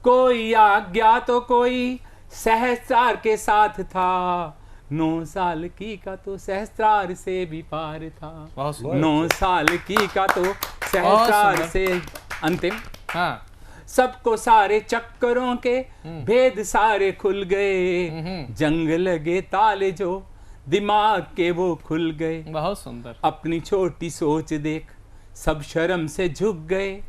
कोई आज्ञा तो कोई सहस्त्रार के साथ था, 9 साल की का तो सहस्त्रार से भी पार था। बहुत सुंदर। 9 साल की का तो सहस्त्रार सुंदर। से अंतिम। हाँ, सबको सारे चक्करों के भेद सारे खुल गए, जंग लगे ताले जो दिमाग के वो खुल गए। बहुत सुंदर। अपनी छोटी सोच देख सब शर्म से झुक गए,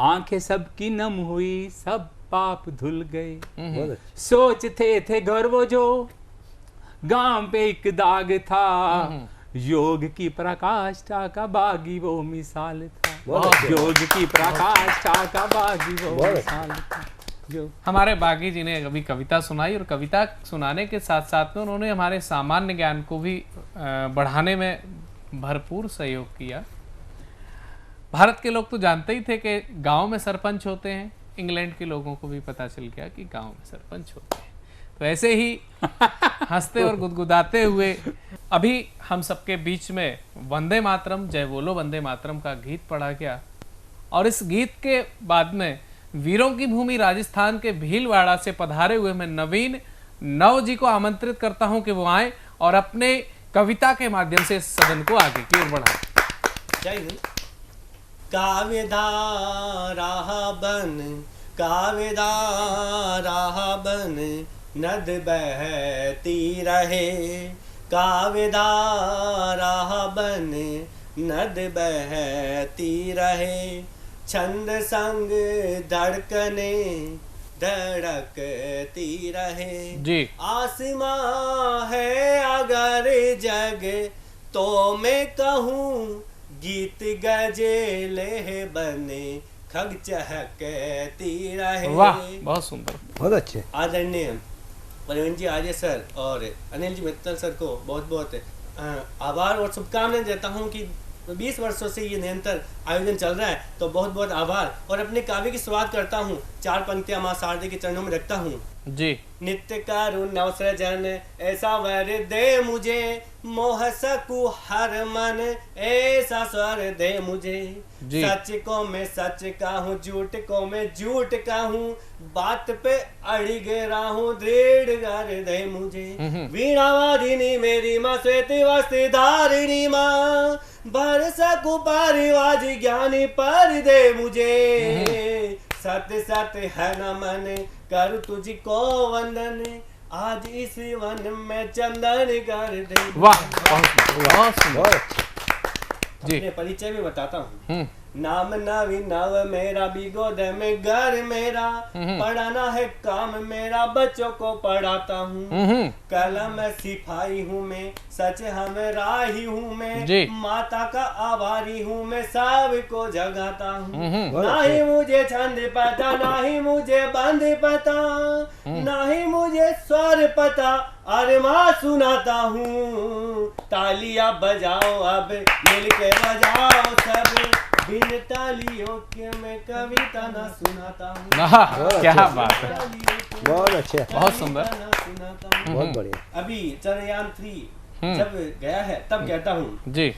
आंखें सबकी नम हुई सब पाप धुल गए। सोचते थे घर वो जो गांव पे एक दाग था, योग की प्रकाष्ठा का बागी वो मिसाल था। योग की प्रकाष्ठा का बागी वो मिसाल था। जो हमारे बागी जी ने अभी कविता सुनाई, और कविता सुनाने के साथ साथ में उन्होंने हमारे सामान्य ज्ञान को भी बढ़ाने में भरपूर सहयोग किया। भारत के लोग तो जानते ही थे कि गांव में सरपंच होते हैं, इंग्लैंड के लोगों को भी पता चल गया कि गांव में सरपंच होते हैं। तो ऐसे ही हंसते और गुदगुदाते हुए अभी हम सबके बीच में वंदे मातरम, जय बोलो वंदे मातरम का गीत पढ़ा गया, और इस गीत के बाद में वीरों की भूमि राजस्थान के भीलवाड़ा से पधारे हुए मैं नवीन नव जी को आमंत्रित करता हूं कि वो आए और अपने कविता के माध्यम से सदन को आगे की ओर बढ़ाएं। जय हिंद। कावेदारा बन, कावेदारा बन, नद बहती रहे, कावेदारा बन, नद बहती रहे, छंद संग धड़कने धड़कती रहे। जी। आसमां है अगर जग तो मैं कहूँ, गीत गजेले बने खग चहकती रहे। वाह, बहुत सुंदर, बहुत अच्छे। आदरणीय प्रवीण जी आर्य सर और अनिल जी मित्तल सर को बहुत बहुत आभार और शुभकामनाएं देता हूं कि 20 वर्षों से ये निरंतर आयोजन चल रहा है, तो बहुत बहुत आभार। और अपने काव्य की शुरुआत करता हूँ, 4 पंक्तियां माँ शारदे के चरणों में रखता हूँ। जी। नित्य करुण नवसृजन ऐसा वर दे मुझे, मोह सकु हर मन ऐसा स्वर दे मुझे। सच को मैं सच कहूँ, झूठ को मैं झूठ कहूँ, बात पे अड़ी गिरा हूँ दृढ़ कर दे मुझे। वीणावादिनी मेरी माँ श्वेति वस्त्र धारिणी माँ, भर सकु परिवाज ज्ञानी पर दे मुझे। सत्य सत्य है न मन कर तुझको वंदन, आज इस वन में चंदन कर दे। वाह, बहुत सुंदर। जी। अपने परिचय भी बताता हूँ। नाम नवी नव मेरा, बिगोद में घर मेरा, पढ़ाना है काम मेरा, बच्चों को पढ़ाता हूँ। कलम सिपाही हूँ मैं, सच हमरा ही हूँ मैं, माता का आभारी हूँ मैं, सबको जगाता हूँ। ना ही मुझे छंद पता, ना ही मुझे बंद पता, ना ही मुझे स्वर पता, अरे माँ सुनाता हूँ। तालियां बजाओ अब मिलके बजाओ सब, बिन तालियों के मैं कविता ना सुनाता हूँ। क्या बात है, बहुत अच्छे, बहुत सुंदर, बहुत बढ़िया। अभी चंद्रयान 3 जब गया है तब कहता हूँ जी।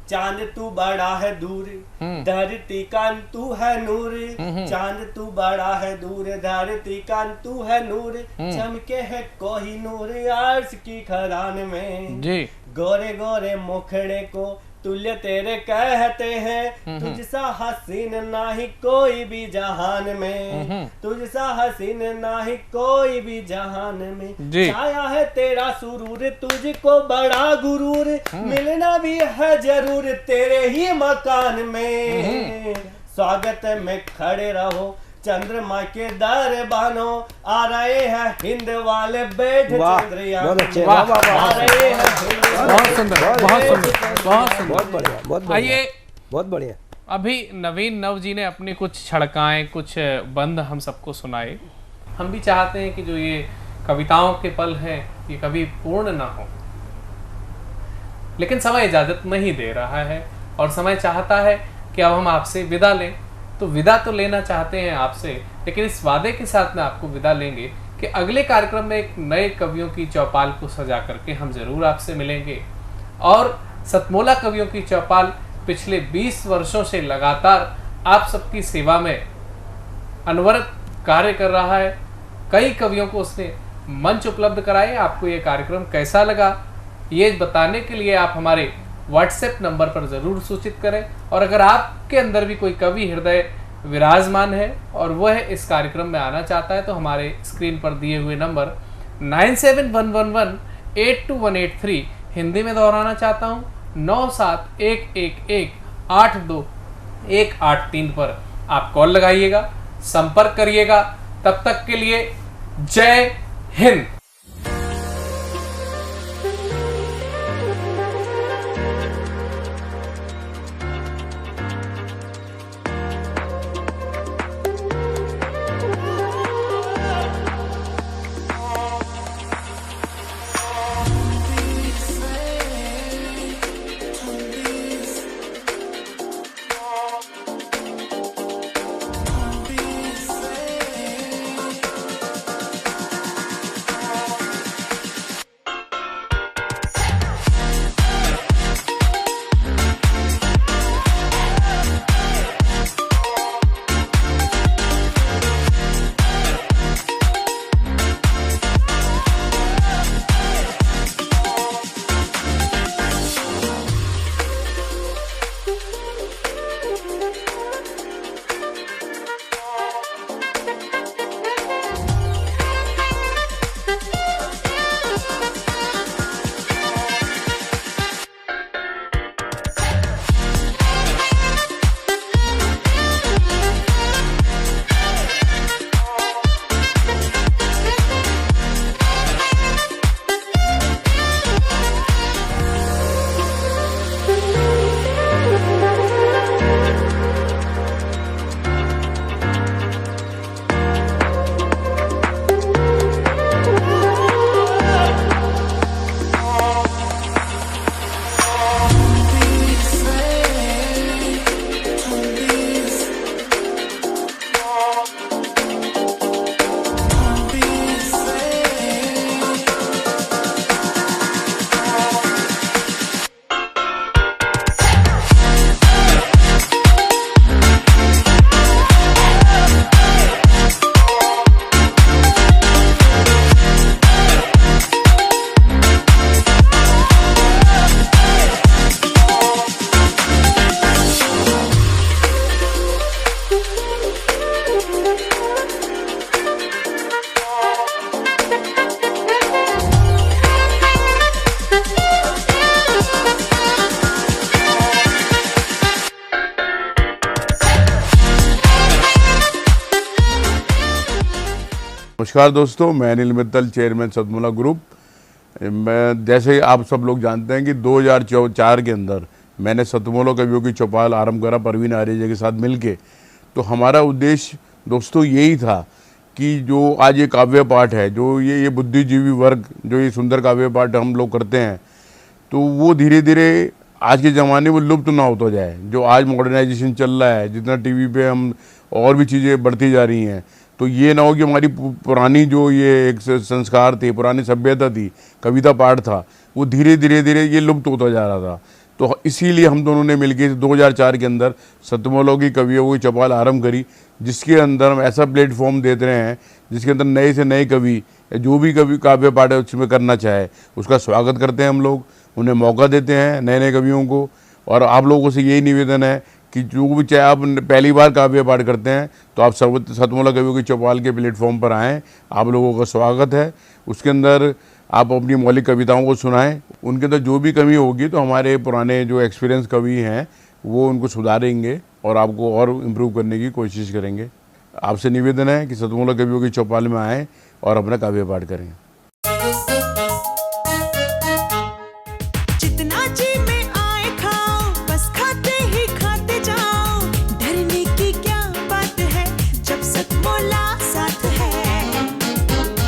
चांद तू बड़ा है दूर, धरती का तू है नूर, चांद तू बड़ा है दूर, धरती का तू है नूर, चमके है कोई नूर अर्श की खदान में। जी। गोरे गोरे मुखड़े को तुल्य तेरे कहते हैं, तुझसा हसीन नाही कोई भी जहान में, तुझसा हसीन नाही कोई भी जहान में, छाया है तेरा सुरूर तुझको बड़ा गुरूर, मिलना भी है जरूर तेरे ही मकान में, स्वागत में खड़े रहो चंद्रमा के दर बानो, आ रहे हैं हिंद वाले बैठ चंद्रयान, आ रहे हैं बहुत सुंदर, बहुत सुंदर, बहुत सुंदर, बहुत बढ़िया, बहुत बढ़िया, आइए बहुत बढ़िया। अभी नवीन नव जी ने अपनी कुछ छड़काएं, कुछ बंद हम सबको सुनाए। हम भी चाहते हैं कि जो ये कविताओं के पल हैं ये कभी पूर्ण ना हो, लेकिन समय इजाजत नहीं दे रहा है और समय चाहता है कि अब हम आपसे विदा लें। तो विदा तो लेना चाहते हैं आपसे, लेकिन इस वादे के साथ में आपको विदा लेंगे कि अगले कार्यक्रम में एक नए कवियों की चौपाल को सजा करके हम जरूर आपसे मिलेंगे। और सतमोला कवियों की चौपाल पिछले 20 वर्षों से लगातार आप सबकी सेवा में अनवरत कार्य कर रहा है। कई कवियों को उसने मंच उपलब्ध कराए। आपको ये कार्यक्रम कैसा लगा ये बताने के लिए आप हमारे व्हाट्सएप नंबर पर ज़रूर सूचित करें। और अगर आपके अंदर भी कोई कवि हृदय विराजमान है और वह इस कार्यक्रम में आना चाहता है तो हमारे स्क्रीन पर दिए हुए नंबर 9711182183 हिंदी में दोहराना चाहता हूँ 9711182183 पर आप कॉल लगाइएगा, संपर्क करिएगा। तब तक के लिए जय हिंद। नमस्कार दोस्तों, मैं अनिल मित्तल, चेयरमैन सतमोला ग्रुप। मैं जैसे आप सब लोग जानते हैं कि 2004 के अंदर मैंने सतमोला कवियों की चौपाल आरंभ करा परवीन आर्य के साथ मिलके। तो हमारा उद्देश्य दोस्तों यही था कि जो आज ये काव्य पाठ है, जो ये बुद्धिजीवी वर्ग जो ये सुंदर काव्य पाठ हम लोग करते हैं, तो वो धीरे धीरे आज के ज़माने में लुप्त ना होता जाए। जो आज मॉडर्नाइजेशन चल रहा है, जितना टीवी पे हम और भी चीज़ें बढ़ती जा रही हैं, तो ये ना हो कि हमारी पुरानी जो ये एक संस्कार थे, पुरानी सभ्यता थी, कविता पाठ था, वो धीरे धीरे ये लुप्त होता जा रहा था। तो इसीलिए हम दोनों ने मिलकर 2004 के अंदर सतमोला की कवियों की चौपाल आरंभ करी, जिसके अंदर हम ऐसा प्लेटफॉर्म देते रहे हैं जिसके अंदर नए से नए कवि जो भी कवि काव्य पाठ उसमें करना चाहे उसका स्वागत करते हैं हम लोग, उन्हें मौका देते हैं नए नए कवियों को। और आप लोगों से यही निवेदन है कि जो भी, चाहे आप पहली बार काव्य पाठ करते हैं तो आप सतमोला कवियों की चौपाल के प्लेटफॉर्म पर आएँ, आप लोगों का स्वागत है। उसके अंदर आप अपनी मौलिक कविताओं को सुनाएं, उनके अंदर जो भी कमी होगी तो हमारे पुराने जो एक्सपीरियंस कवि हैं वो उनको सुधारेंगे और आपको और इम्प्रूव करने की कोशिश करेंगे। आपसे निवेदन है कि सतमोला कवियों की चौपाल में आएँ और अपना काव्य पाठ करें। जितना जी